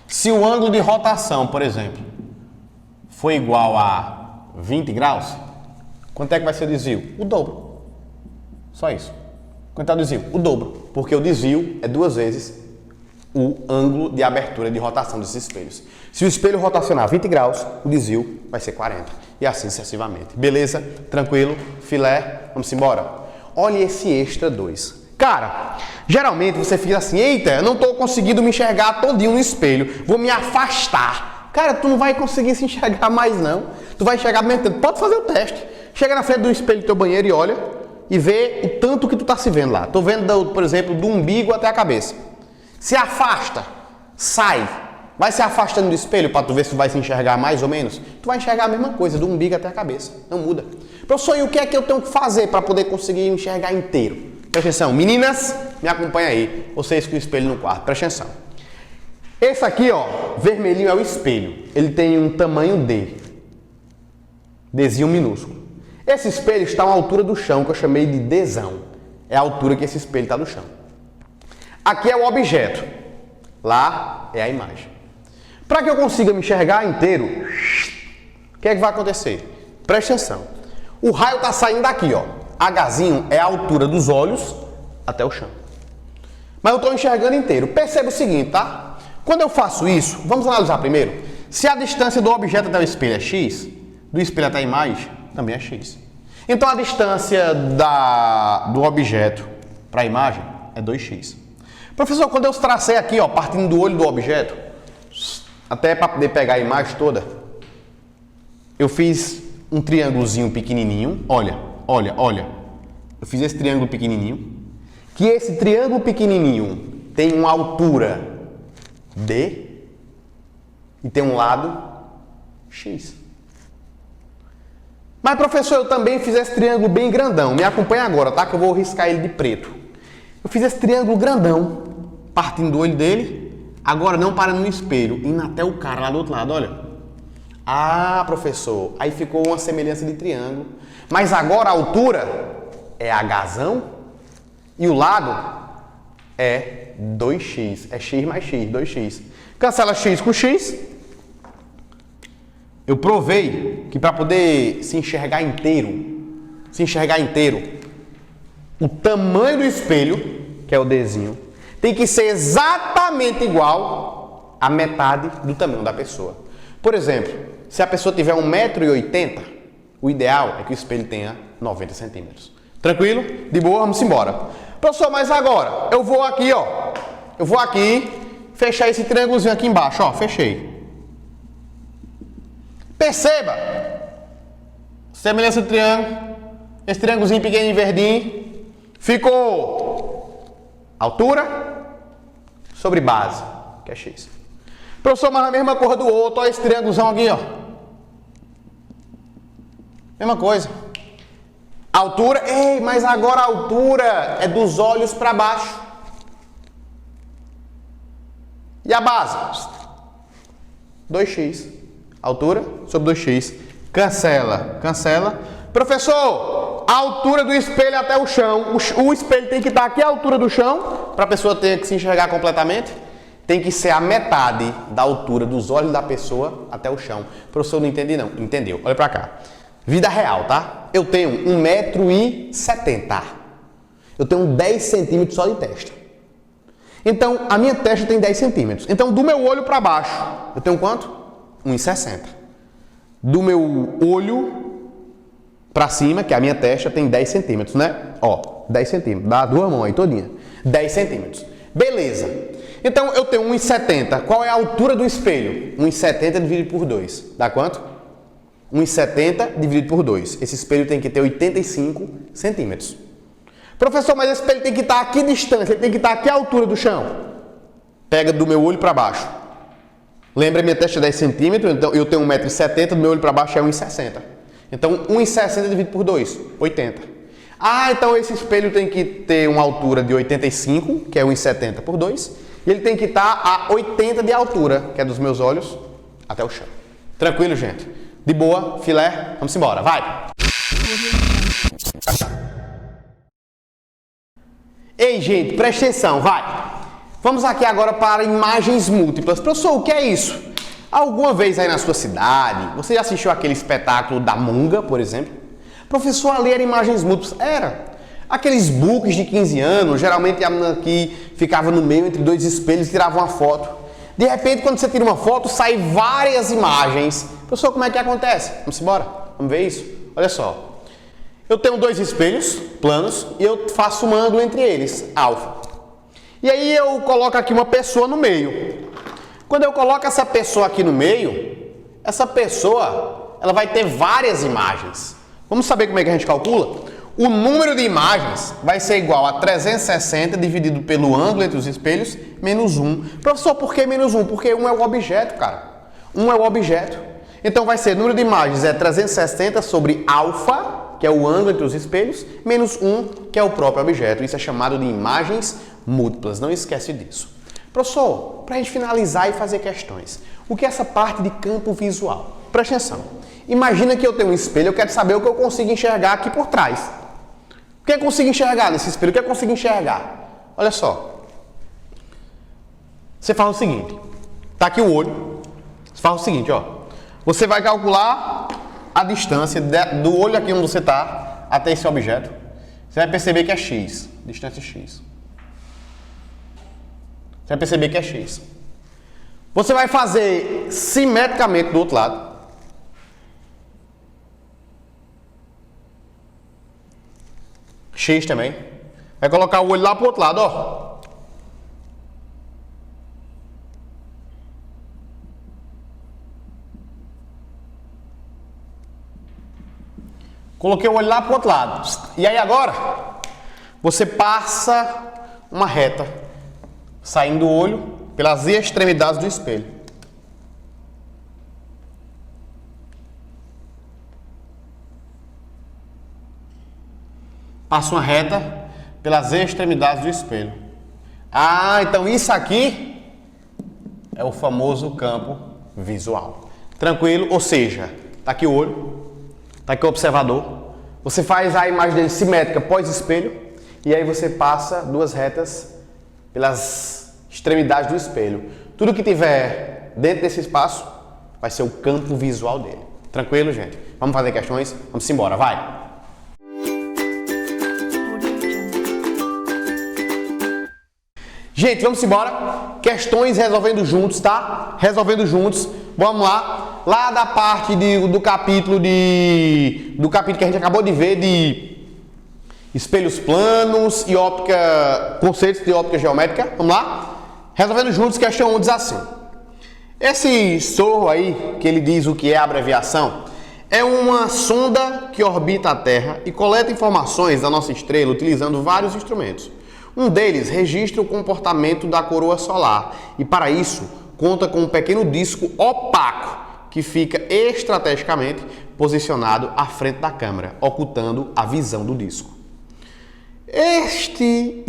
Se o ângulo de rotação, por exemplo, foi igual a 20 graus, quanto é que vai ser o desvio? O dobro. Só isso. Quanto é o desvio? O dobro. Porque o desvio é 2 vezes o ângulo de abertura de rotação desses espelhos. Se o espelho rotacionar 20 graus, o desvio vai ser 40. E assim sucessivamente. Beleza? Tranquilo? Filé? Vamos embora? Olha esse extra 2. Cara, geralmente você fica assim, eita, eu não estou conseguindo me enxergar todinho no espelho, vou me afastar. Cara, tu não vai conseguir se enxergar mais não. Tu vai enxergar do mesmo tempo. Pode fazer o teste. Chega na frente do espelho do teu banheiro e olha e vê o tanto que tu tá se vendo lá. Tô vendo, por exemplo, do umbigo até a cabeça. Se afasta, sai. Vai se afastando do espelho para tu ver se tu vai se enxergar mais ou menos. Tu vai enxergar a mesma coisa, do umbigo até a cabeça. Não muda. Professor, e o que é que eu tenho que fazer para poder conseguir enxergar inteiro? Presta atenção. Meninas, me acompanha aí. Vocês com o espelho no quarto. Presta atenção. Esse aqui, ó, vermelhinho é o espelho. Ele tem um tamanho D. Dzinho minúsculo. Esse espelho está à altura do chão, que eu chamei de Dzão. É a altura que esse espelho está do chão. Aqui é o objeto. Lá é a imagem. Para que eu consiga me enxergar inteiro, o que é que vai acontecer? Presta atenção. O raio está saindo daqui, ó. Hzinho é a altura dos olhos até o chão. Mas eu estou enxergando inteiro. Perceba o seguinte, tá? Quando eu faço isso, vamos analisar primeiro. Se a distância do objeto até o espelho é x, do espelho até a imagem também é x. Então a distância do objeto para a imagem é 2x. Professor, quando eu tracei aqui, ó, partindo do olho do objeto, até para poder pegar a imagem toda, eu fiz um triângulozinho pequenininho. Olha. Eu fiz esse triângulo pequenininho. Que esse triângulo pequenininho tem uma altura D e tem um lado X. Mas, professor, eu também fiz esse triângulo bem grandão. Me acompanha agora, tá? Que eu vou riscar ele de preto. Eu fiz esse triângulo grandão, partindo do olho dele, agora não parando no espelho, indo até o cara lá do outro lado, olha. Ah, professor, aí ficou uma semelhança de triângulo. Mas agora a altura é Hzão e o lado é 2x. É x mais x, 2x. Cancela x com x. Eu provei que para poder se enxergar inteiro, o tamanho do espelho, que é o Dzinho, tem que ser exatamente igual à metade do tamanho da pessoa. Por exemplo, se a pessoa tiver 1,80 m, o ideal é que o espelho tenha 90 centímetros. Tranquilo? De boa? Vamos embora. Professor, mas agora, eu vou aqui, ó. Eu vou aqui fechar esse triângulozinho aqui embaixo, ó. Fechei. Perceba. Semelhança do triângulo. Esse triângulozinho pequenininho verdinho. Ficou altura sobre base, que é x. Professor, mas a mesma cor do outro. Olha esse triângulozão aqui, ó. Mesma coisa. Altura. Ei, mas agora a altura é dos olhos para baixo. E a base? 2x. Altura sobre 2x. Cancela. Cancela. Professor, a altura do espelho até o chão. O espelho tem que estar aqui à altura do chão para a pessoa ter que se enxergar completamente. Tem que ser a metade da altura dos olhos da pessoa até o chão. Professor, não entendi não. Entendeu? Olha para cá. Vida real, tá? Eu tenho 1,70 m. Eu tenho 10 centímetros só de testa. Então, a minha testa tem 10 centímetros. Então, do meu olho para baixo, eu tenho quanto? 1,60 m. Do meu olho para cima, que é a minha testa, tem 10 centímetros, né? Ó, 10 centímetros. Dá 2 mãos aí todinha. 10 centímetros. Beleza. Então, eu tenho 1,70 m. Qual é a altura do espelho? 1,70 dividido por 2. Dá quanto? 1,70 dividido por 2. Esse espelho tem que ter 85 centímetros. Professor, mas esse espelho tem que estar aqui distância, ele tem que estar aqui à altura do chão. Pega do meu olho para baixo. Lembra, minha testa é 10 centímetros, então eu tenho 1,70 m, do meu olho para baixo é 1,60 m. Então 1,60 dividido por 2, 80. Ah, então esse espelho tem que ter uma altura de 85, que é 1,70 por 2, e ele tem que estar a 80 de altura, que é dos meus olhos até o chão. Tranquilo, gente? De boa, filé, vamos embora, vai! Ei, gente, presta atenção, vai! Vamos aqui agora para imagens múltiplas. Professor, o que é isso? Alguma vez aí na sua cidade, você já assistiu aquele espetáculo da Munga, por exemplo? Professor, ali era imagens múltiplas. Era. Aqueles books de 15 anos, geralmente a menina que ficava no meio entre dois espelhos e tirava uma foto. De repente, quando você tira uma foto, saem várias imagens. Professor, como é que acontece? Vamos embora? Vamos ver isso? Olha só. Eu tenho dois espelhos planos e eu faço um ângulo entre eles, alfa. E aí eu coloco aqui uma pessoa no meio. Quando eu coloco essa pessoa aqui no meio, essa pessoa ela vai ter várias imagens. Vamos saber como é que a gente calcula? O número de imagens vai ser igual a 360 dividido pelo ângulo entre os espelhos, menos 1. Professor, por que menos 1? Porque 1 é o objeto, cara. 1 é o objeto. Então vai ser, o número de imagens é 360 sobre alfa, que é o ângulo entre os espelhos, menos 1, que é o próprio objeto. Isso é chamado de imagens múltiplas. Não esquece disso. Professor, para a gente finalizar e fazer questões, o que é essa parte de campo visual? Presta atenção. Imagina que eu tenho um espelho, eu quero saber o que eu consigo enxergar aqui por trás. O que eu consigo enxergar nesse espelho? O que eu consigo enxergar? Olha só. Você faz o seguinte. Tá aqui o olho. Você faz o seguinte, ó. Você vai calcular a distância do olho aqui onde você está até esse objeto. Você vai perceber que é x. Distância x. Você vai perceber que é x. Você vai fazer simetricamente do outro lado. X também. Vai colocar o olho lá pro outro lado, ó. Coloquei o olho lá pro outro lado. E aí agora, você passa uma reta, saindo do olho pelas extremidades do espelho. Passa uma reta pelas extremidades do espelho. Ah, então isso aqui é o famoso campo visual. Tranquilo? Ou seja, tá aqui o olho, tá aqui o observador. Você faz a imagem dele simétrica pós-espelho e aí você passa duas retas pelas extremidades do espelho. Tudo que tiver dentro desse espaço vai ser o campo visual dele. Tranquilo, gente? Vamos fazer questões? Vamos embora, vai! Gente, vamos embora. Questões resolvendo juntos, tá? Resolvendo juntos. Vamos lá. Lá da parte do capítulo que a gente acabou de ver de espelhos planos e óptica, conceitos de óptica geométrica. Vamos lá? Resolvendo juntos, questão 1 diz assim. Esse SOHO aí, que ele diz o que é a abreviação, é uma sonda que orbita a Terra e coleta informações da nossa estrela utilizando vários instrumentos. Um deles registra o comportamento da coroa solar e, para isso, conta com um pequeno disco opaco que fica estrategicamente posicionado à frente da câmera, ocultando a visão do disco. Esse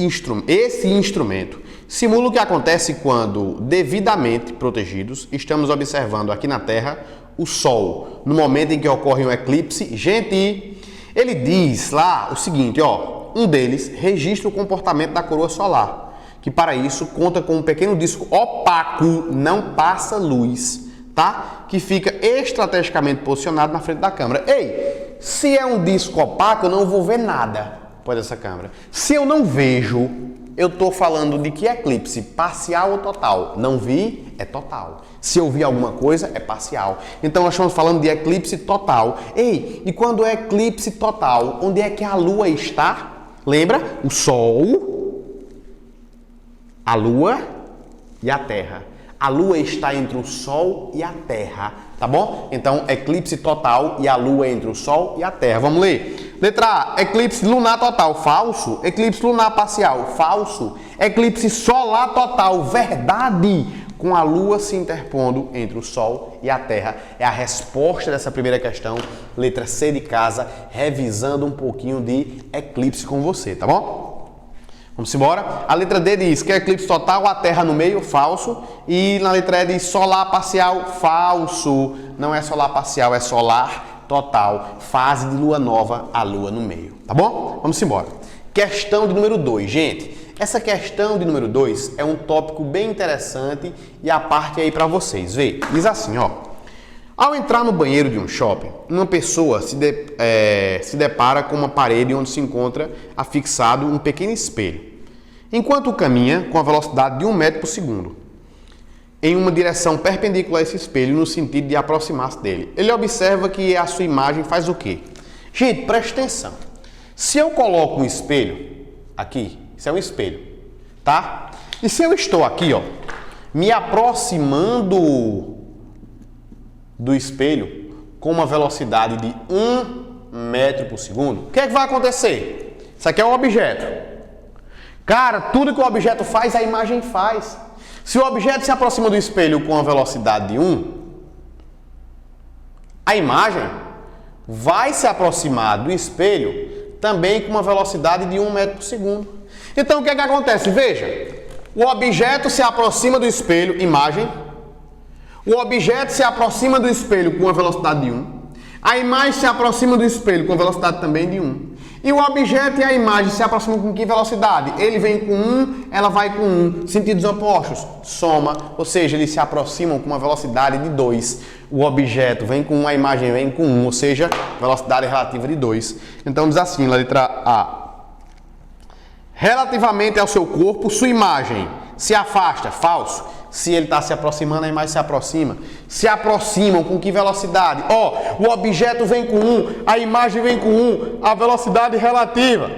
instrumento simula o que acontece quando, devidamente protegidos, estamos observando aqui na Terra o Sol, no momento em que ocorre um eclipse. Gente, ele diz lá o seguinte, ó. Um deles registra o comportamento da coroa solar, que para isso conta com um pequeno disco opaco, não passa luz, tá? Que fica estrategicamente posicionado na frente da câmera. Ei, se é um disco opaco, eu não vou ver nada por essa câmera. Se eu não vejo, eu estou falando de que eclipse, parcial ou total? Não vi, é total. Se eu vi alguma coisa, é parcial. Então nós estamos falando de eclipse total. Ei, e quando é eclipse total, onde é que a Lua está? Lembra? O Sol, a Lua e a Terra. A Lua está entre o Sol e a Terra, tá bom? Então, eclipse total e a Lua entre o Sol e a Terra. Vamos ler? Letra A, eclipse lunar total, falso. Eclipse lunar parcial, falso. Eclipse solar total, verdade. Com a Lua se interpondo entre o Sol e a Terra. É a resposta dessa primeira questão. Letra C de casa, revisando um pouquinho de eclipse com você, tá bom? Vamos embora? A letra D diz que é eclipse total, a Terra no meio, falso. E na letra E diz solar parcial, falso. Não é solar parcial, é solar total. Fase de lua nova, a Lua no meio, tá bom? Vamos embora. Questão de número 2, gente. Essa questão de número 2 é um tópico bem interessante e a parte aí para vocês. Vê, diz assim, ó. Ao entrar no banheiro de um shopping, uma pessoa se depara com uma parede onde se encontra afixado um pequeno espelho, enquanto caminha com a velocidade de 1 metro por segundo, em uma direção perpendicular a esse espelho, no sentido de aproximar-se dele. Ele observa que a sua imagem faz o quê? Gente, presta atenção. Se eu coloco um espelho aqui, isso é um espelho, tá? E se eu estou aqui, ó, me aproximando do espelho com uma velocidade de 1 metro por segundo, o que é que vai acontecer? Isso aqui é um objeto. Cara, tudo que o objeto faz, a imagem faz. Se o objeto se aproxima do espelho com a velocidade de 1, a imagem vai se aproximar do espelho também com uma velocidade de 1 metro por segundo. Então, o que é que acontece? Veja, o objeto se aproxima do espelho, imagem. O objeto se aproxima do espelho com uma velocidade de 1. A imagem se aproxima do espelho com velocidade também de 1. E o objeto e a imagem se aproximam com que velocidade? Ele vem com 1, ela vai com 1. Sentidos opostos, soma, ou seja, eles se aproximam com uma velocidade de 2. O objeto vem com 1, a imagem vem com 1, ou seja, velocidade relativa de 2. Então diz assim, na letra A. Relativamente ao seu corpo, sua imagem se afasta, falso. Se ele está se aproximando, a imagem se aproxima. Se aproximam com que velocidade? Ó, o objeto vem com 1, a imagem vem com 1, a velocidade relativa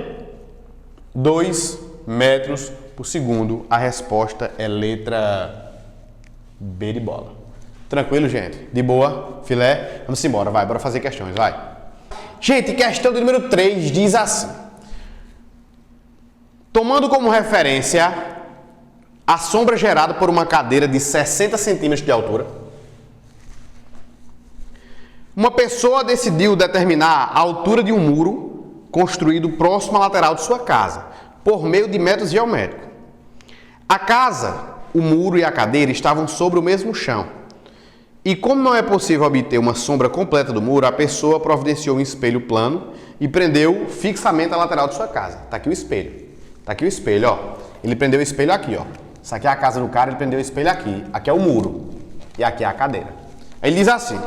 2 metros por segundo. A resposta é letra B de bola. Tranquilo, gente? De boa? Filé? Vamos embora, vai, bora fazer questões, vai. Gente, questão de número 3 diz assim. Tomando como referência a sombra gerada por uma cadeira de 60 centímetros de altura, uma pessoa decidiu determinar a altura de um muro construído próximo à lateral de sua casa, por meio de métodos geométricos. A casa, o muro e a cadeira estavam sobre o mesmo chão. E como não é possível obter uma sombra completa do muro, a pessoa providenciou um espelho plano e prendeu fixamente a lateral de sua casa. Está aqui o espelho. Tá aqui o espelho, ó. Ele prendeu o espelho aqui, ó. Isso aqui é a casa do cara, ele prendeu o espelho aqui. Aqui é o muro. E aqui é a cadeira. Aí ele diz assim.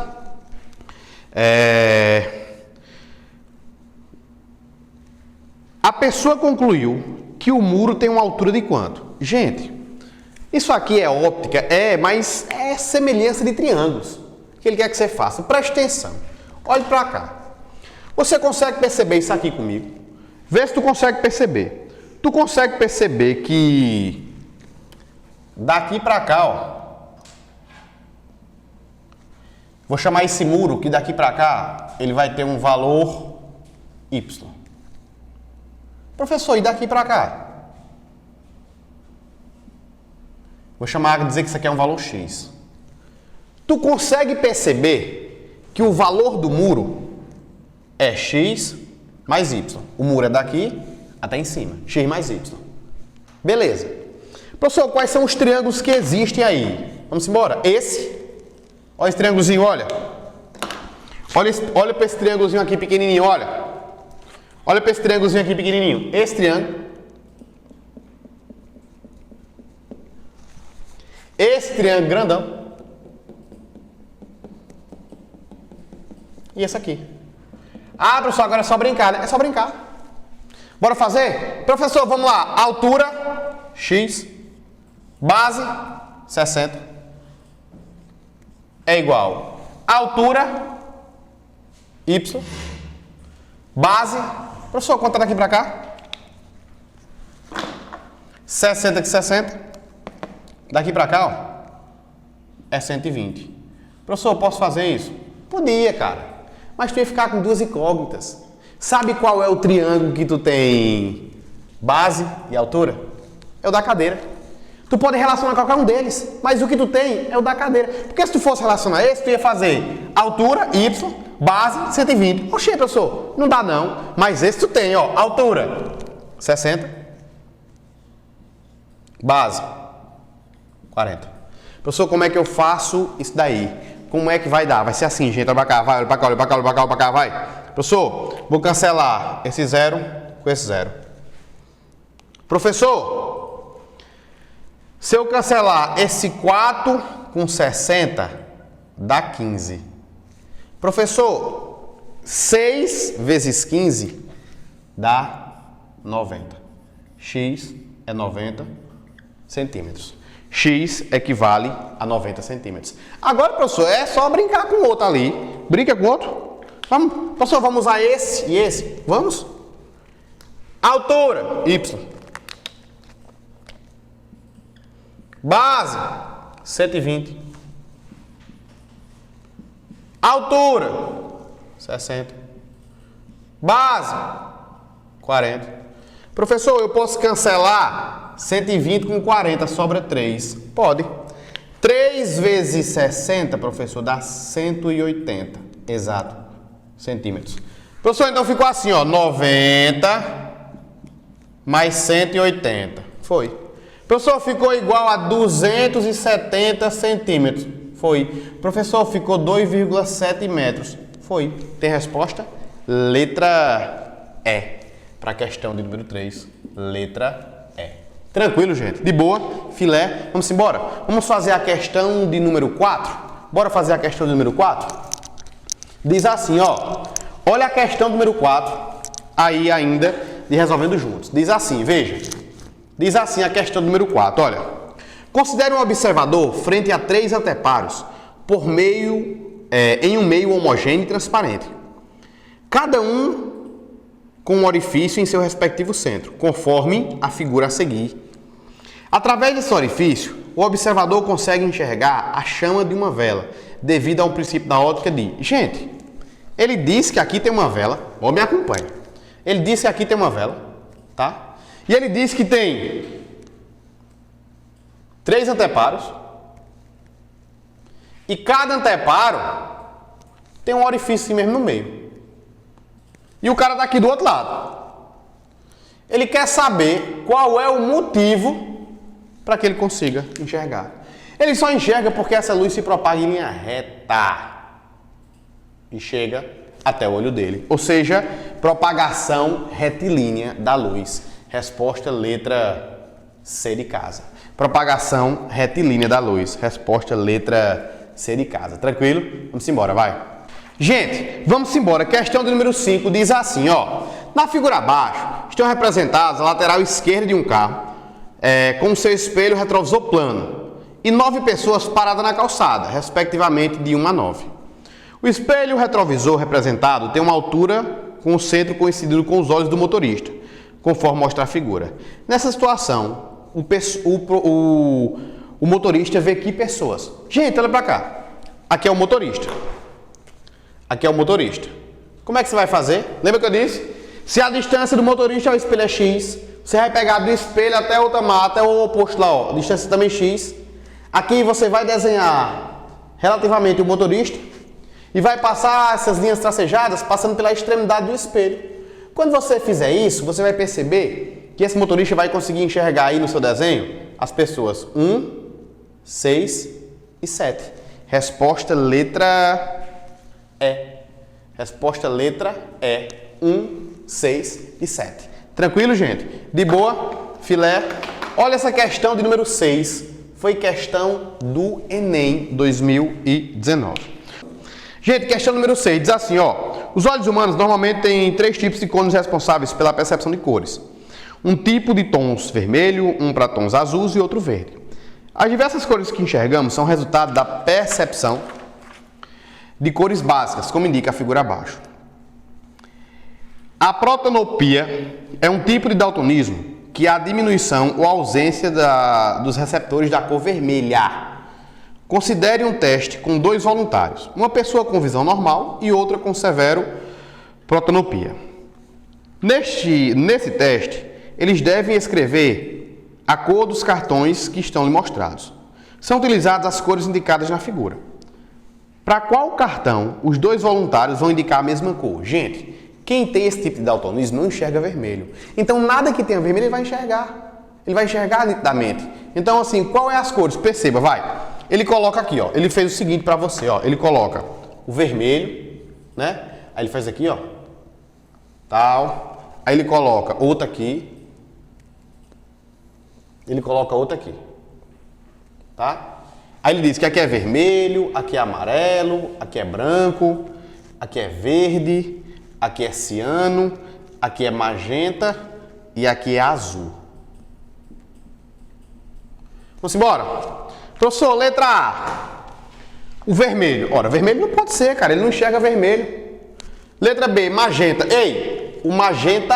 A pessoa concluiu que o muro tem uma altura de quanto? Gente, isso aqui é óptica? Mas é semelhança de triângulos. O que ele quer que você faça? Preste atenção. Olhe pra cá. Você consegue perceber isso aqui comigo? Vê se tu consegue perceber. Tu consegue perceber que daqui para cá, ó, vou chamar esse muro que daqui para cá ele vai ter um valor Y. Professor, e daqui para cá? Vou dizer que isso aqui é um valor X. Tu consegue perceber que o valor do muro é X mais Y. O muro é daqui até em cima, X mais Y. Beleza. Professor, quais são os triângulos que existem aí? Vamos embora. Esse. Olha esse triângulozinho, olha. Olha para esse triângulozinho aqui pequenininho, olha. Olha para esse triângulozinho aqui pequenininho. Esse triângulo. Esse triângulo grandão. E esse aqui. Ah, professor, agora é só brincar, né? É só brincar. Bora fazer? Professor, vamos lá. Altura, X. Base, 60. É igual. Altura, Y. Base. Professor, conta daqui pra cá. 60 de 60. Daqui pra cá, ó. É 120. Professor, posso fazer isso? Podia, cara. Mas tu ia ficar com duas incógnitas. Sabe qual é o triângulo que tu tem base e altura? É o da cadeira. Tu pode relacionar qualquer um deles, mas o que tu tem é o da cadeira. Porque se tu fosse relacionar esse, tu ia fazer altura, y, base, 120. Oxê, professor, não dá não. Mas esse tu tem, ó, altura, 60. Base, 40. Professor, como é que eu faço isso daí? Como é que vai dar? Vai ser assim, gente, olha pra cá, vai, olha pra cá, olha pra cá, olha pra cá, olha pra cá, vai. Professor, vou cancelar esse 0 com esse 0. Professor, se eu cancelar esse 4 com 60, dá 15. Professor, 6 vezes 15 dá 90. X é 90 centímetros. X equivale a 90 centímetros. Agora, professor, é só brincar com o outro ali. Brinca com o outro. Vamos, professor, vamos usar esse e esse. Vamos? Altura, y. Base, 120. Altura, 60. Base, 40. Professor, eu posso cancelar 120 com 40, sobra 3. Pode. 3 vezes 60, professor, dá 180. Exato. Centímetros. Professor, então ficou assim, ó, 90 mais 180. Foi. Professor, ficou igual a 270 centímetros. Foi. Professor, ficou 2,7 metros. Foi. Tem resposta? Letra E. Para a questão de número 3. Letra E. Tranquilo, gente? De boa? Filé? Vamos embora? Vamos fazer a questão de número 4? Bora fazer a questão de número 4? Diz assim, ó. Olha a questão número 4. Aí ainda de resolvendo juntos. Diz assim, veja. Diz assim a questão número 4. Olha. Considere um observador frente a 3 anteparos em um meio homogêneo e transparente. Cada um com um orifício em seu respectivo centro, conforme a figura a seguir. Através desse orifício, o observador consegue enxergar a chama de uma vela, devido a um princípio da óptica de... Gente, ele disse que aqui tem uma vela, ó, me acompanha. Ele disse que aqui tem uma vela, tá? E ele disse que tem 3 anteparos, e cada anteparo tem um orifício mesmo no meio. E o cara daqui do outro lado. Ele quer saber qual é o motivo para que ele consiga enxergar. Ele só enxerga porque essa luz se propaga em linha reta e chega até o olho dele. Ou seja, propagação retilínea da luz. Resposta letra C de casa. Propagação retilínea da luz. Resposta letra C de casa. Tranquilo? Vamos embora, vai. Gente, vamos embora. Questão de número 5 diz assim, ó. Na figura abaixo, estão representadas a lateral esquerda de um carro com seu espelho retrovisor plano e 9 pessoas paradas na calçada, respectivamente de 1 a 9. O espelho retrovisor representado tem uma altura com o centro coincidindo com os olhos do motorista, conforme mostra a figura. Nessa situação, o motorista vê que pessoas? Gente, olha pra cá. Aqui é o motorista. Aqui é o motorista. Como é que você vai fazer? Lembra que eu disse? Se a distância do motorista ao espelho é x, você vai pegar do espelho até outra mata, até o oposto lá, ó. Distância também x. Aqui você vai desenhar relativamente o motorista e vai passar essas linhas tracejadas passando pela extremidade do espelho. Quando você fizer isso, você vai perceber que esse motorista vai conseguir enxergar aí no seu desenho as pessoas 1, 6 e 7. Resposta letra E. Resposta letra E. 1, 6 e 7. Tranquilo, gente? De boa? Filé? Olha essa questão de número 6. Foi questão do Enem 2019. Gente, questão número 6 diz assim, ó. Os olhos humanos normalmente têm 3 tipos de cônios responsáveis pela percepção de cores. Um tipo de tons vermelho, um para tons azuis e outro verde. As diversas cores que enxergamos são resultado da percepção de cores básicas, como indica a figura abaixo. A protanopia é um tipo de daltonismo que há diminuição ou ausência dos receptores da cor vermelha. Considere um teste com 2 voluntários, uma pessoa com visão normal e outra com severo protanopia. Nesse teste, eles devem escrever a cor dos cartões que estão lhe mostrados. São utilizadas as cores indicadas na figura. Para qual cartão os dois voluntários vão indicar a mesma cor? Gente, quem tem esse tipo de daltonismo não enxerga vermelho. Então, nada que tenha vermelho ele vai enxergar. Ele vai enxergar nitidamente. Então, assim, qual é as cores? Perceba, vai. Ele coloca aqui, ó. Ele fez o seguinte para você, ó. Ele coloca o vermelho, né? Aí ele faz aqui, ó. Tal. Aí ele coloca outra aqui. Ele coloca outra aqui. Tá? Aí ele diz que aqui é vermelho, aqui é amarelo, aqui é branco, aqui é verde, aqui é ciano, aqui é magenta e aqui é azul. Vamos embora? Professor, letra A. O vermelho. Ora, vermelho não pode ser, cara. Ele não enxerga vermelho. Letra B, magenta. Ei, o magenta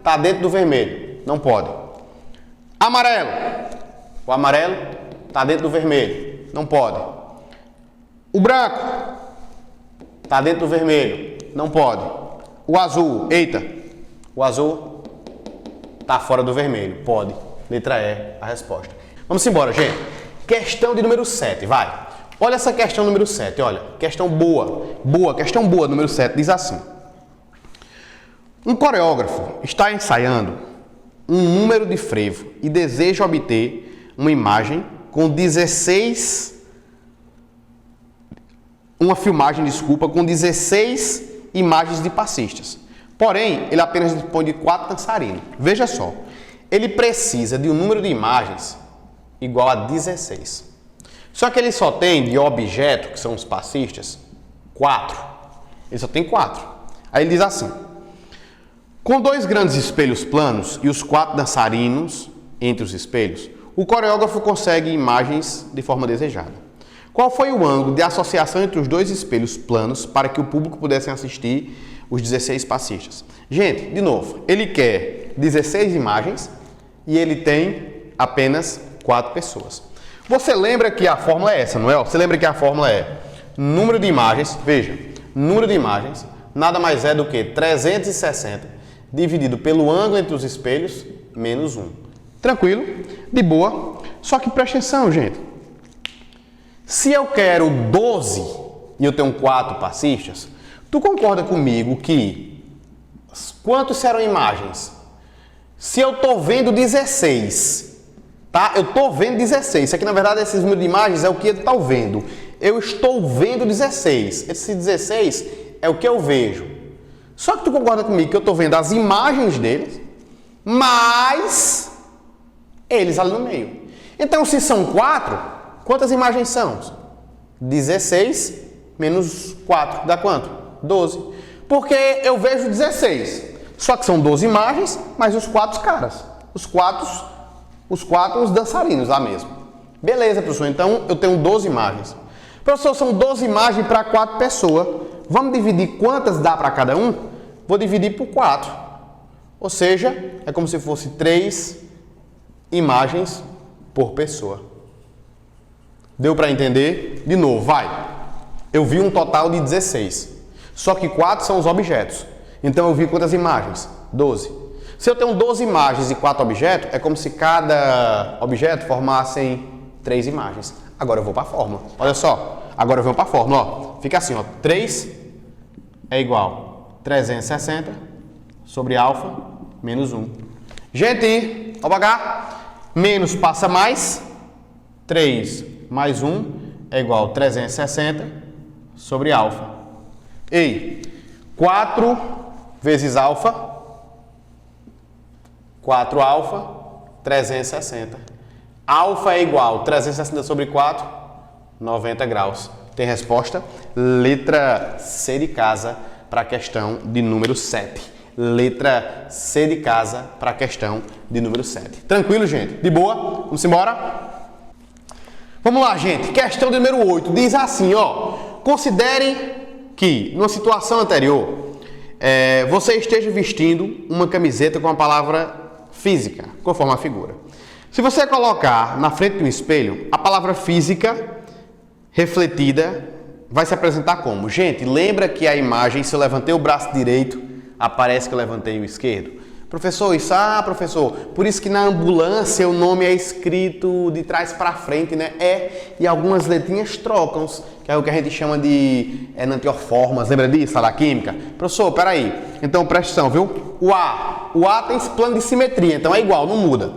tá dentro do vermelho. Não pode. Amarelo. O amarelo tá dentro do vermelho. Não pode. O branco tá dentro do vermelho. Não pode. O azul. Eita. O azul tá fora do vermelho. Pode. Letra E, a resposta. Vamos embora, gente. Questão de número 7, vai. Olha essa questão número 7, olha. Questão boa. Questão boa, número 7, diz assim. Um coreógrafo está ensaiando um número de frevo e deseja obter uma imagem com 16... Uma filmagem, com 16 imagens de passistas. Porém, ele apenas dispõe de 4 dançarinos. Veja só. Ele precisa de um número de imagens igual a 16. Só que ele só tem de objeto, que são os passistas, 4. Ele só tem 4. Aí ele diz assim. Com 2 grandes espelhos planos e os 4 dançarinos entre os espelhos, o coreógrafo consegue imagens de forma desejada. Qual foi o ângulo de associação entre os 2 espelhos planos para que o público pudesse assistir os 16 passistas? Gente, de novo, ele quer 16 imagens e ele tem apenas 4 pessoas. Você lembra que a fórmula é essa, não é? Você lembra que a fórmula é número de imagens, veja, número de imagens nada mais é do que 360 dividido pelo ângulo entre os espelhos menos 1. Tranquilo? De boa. Só que presta atenção, gente. Se eu quero 12 e eu tenho 4 passistas, tu concorda comigo que quantos serão imagens? Se eu estou vendo 16, tá? Eu estou vendo 16. Isso aqui, na verdade, esses números de imagens é o que eu estou vendo. Eu estou vendo 16. Esse 16 é o que eu vejo. Só que tu concorda comigo que eu estou vendo as imagens deles, mais eles ali no meio. Então, se são 4, quantas imagens são? 16 menos 4 dá quanto? 12. Porque eu vejo 16. Só que são 12 imagens, mais os 4 caras. Os quatro dançarinos lá mesmo. Beleza, professor. Então, eu tenho 12 imagens. Professor, são 12 imagens para 4 pessoas. Vamos dividir quantas dá para cada um? Vou dividir por 4. Ou seja, é como se fosse 3 imagens por pessoa. Deu para entender? De novo, vai. Eu vi um total de 16. Só que 4 são os objetos. Então eu vi quantas imagens? 12. Se eu tenho 12 imagens e 4 objetos, é como se cada objeto formassem 3 imagens. Agora eu vou para a fórmula. Olha só. Agora eu vou para a fórmula. Ó. Fica assim, ó. 3 é igual a 360 sobre alfa menos 1. Gente, ó pra cá. Menos passa mais. 3 mais 1 é igual a 360 sobre alfa. Ei, 4 vezes alfa, 4 alfa, 360. Alfa é igual a 360 sobre 4, 90 graus. Tem resposta? Letra C de casa para a questão de número 7. Letra C de casa para a questão de número 7. Tranquilo, gente? De boa? Vamos embora? Vamos lá, gente. Questão de número 8. Diz assim, ó. Considere que, numa situação anterior, você esteja vestindo uma camiseta com a palavra física, conforme a figura. Se você colocar na frente de um espelho, a palavra física refletida vai se apresentar como? Gente, lembra que a imagem, se eu levantei o braço direito, aparece que eu levantei o esquerdo? Professor, professor, por isso que na ambulância o nome é escrito de trás para frente, né? E algumas letrinhas trocam, que é o que a gente chama de enantioformas, lembra disso, lá da química? Professor, peraí, então presta atenção, viu? O A tem esse plano de simetria, então é igual, não muda.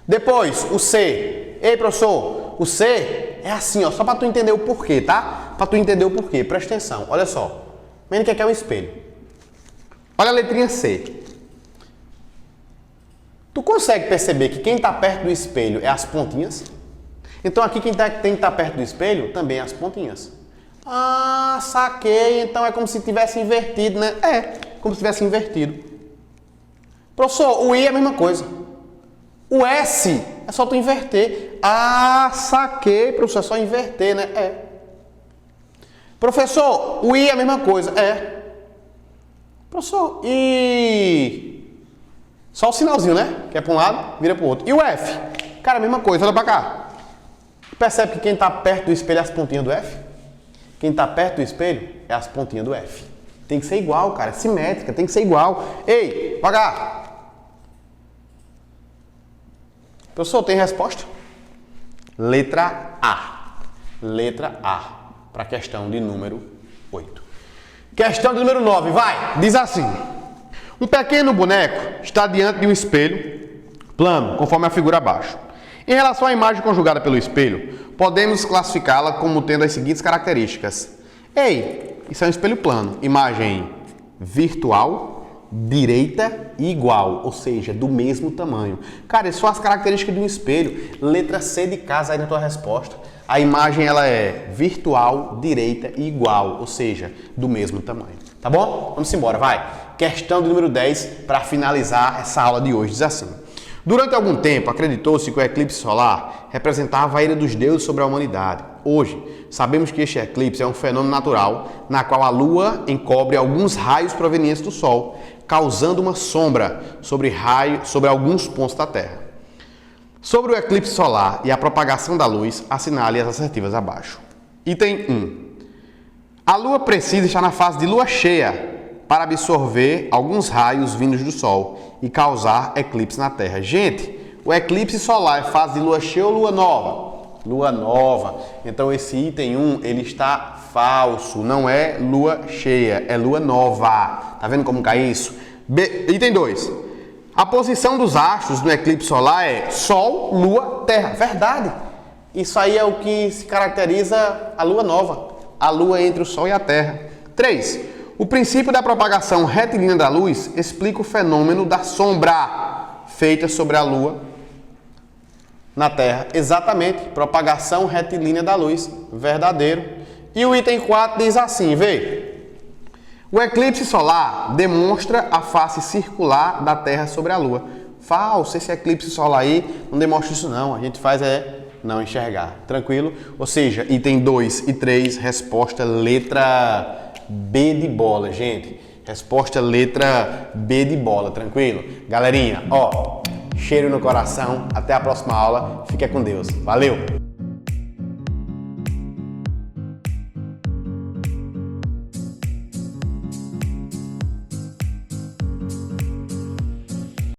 Depois, o C. Ei, professor, o C é assim, ó, só para tu entender o porquê, tá? Para tu entender o porquê, presta atenção, olha só. Vendo que aqui é um espelho. Olha a letrinha C. Tu consegue perceber que quem está perto do espelho é as pontinhas? Então aqui quem tem que estar perto do espelho também é as pontinhas. Ah, saquei. Então é como se tivesse invertido, né? Como se tivesse invertido. Professor, o I é a mesma coisa. O S é só tu inverter. Ah, saquei, professor, é só inverter, né? Professor, o I é a mesma coisa. Professor, e... Só o sinalzinho, né? Que é para um lado, vira para o outro. E o F? Cara, a mesma coisa, olha para cá. Percebe que quem está perto do espelho é as pontinhas do F? Quem está perto do espelho é as pontinhas do F. Tem que ser igual, cara. É simétrica, tem que ser igual. Ei, para cá. Professor, tem resposta? Letra A. Letra A. Para a questão de número 8. Questão de número 9, vai. Diz assim. Um pequeno boneco está diante de um espelho plano, conforme a figura abaixo. Em relação à imagem conjugada pelo espelho, podemos classificá-la como tendo as seguintes características. Isso é um espelho plano. Imagem virtual, direita e igual, ou seja, do mesmo tamanho. Cara, essas são as características de um espelho. Letra C de casa aí na tua resposta. A imagem ela é virtual, direita e igual, ou seja, do mesmo tamanho. Tá bom? Vamos embora, vai. Questão de número 10 para finalizar essa aula de hoje. Diz assim. Durante algum tempo, acreditou-se que o eclipse solar representava a ira dos deuses sobre a humanidade. Hoje, sabemos que este eclipse é um fenômeno natural na qual a Lua encobre alguns raios provenientes do Sol, causando uma sombra sobre alguns pontos da Terra. Sobre o eclipse solar e a propagação da luz, assinale as assertivas abaixo. Item 1. A Lua precisa estar na fase de lua cheia para absorver alguns raios vindos do Sol e causar eclipse na Terra. Gente, o eclipse solar é fase de lua cheia ou lua nova? Lua nova. Então esse item 1, ele está falso. Não é lua cheia, é lua nova. Tá vendo como cai isso? Item 2. A posição dos astros no eclipse solar é Sol, Lua, Terra. Verdade. Isso aí é o que se caracteriza a lua nova. A lua entre o Sol e a Terra. 3. O princípio da propagação retilínea da luz explica o fenômeno da sombra feita sobre a Lua na Terra. Exatamente, propagação retilínea da luz, verdadeiro. E o item 4 diz assim, vê. O eclipse solar demonstra a face circular da Terra sobre a Lua. Falso, esse eclipse solar aí não demonstra isso não, a gente faz não enxergar. Tranquilo? Ou seja, item 2 e 3, resposta letra B de bola, gente. Resposta letra B de bola, tranquilo? Galerinha, cheiro no coração. Até a próxima aula. Fica com Deus. Valeu!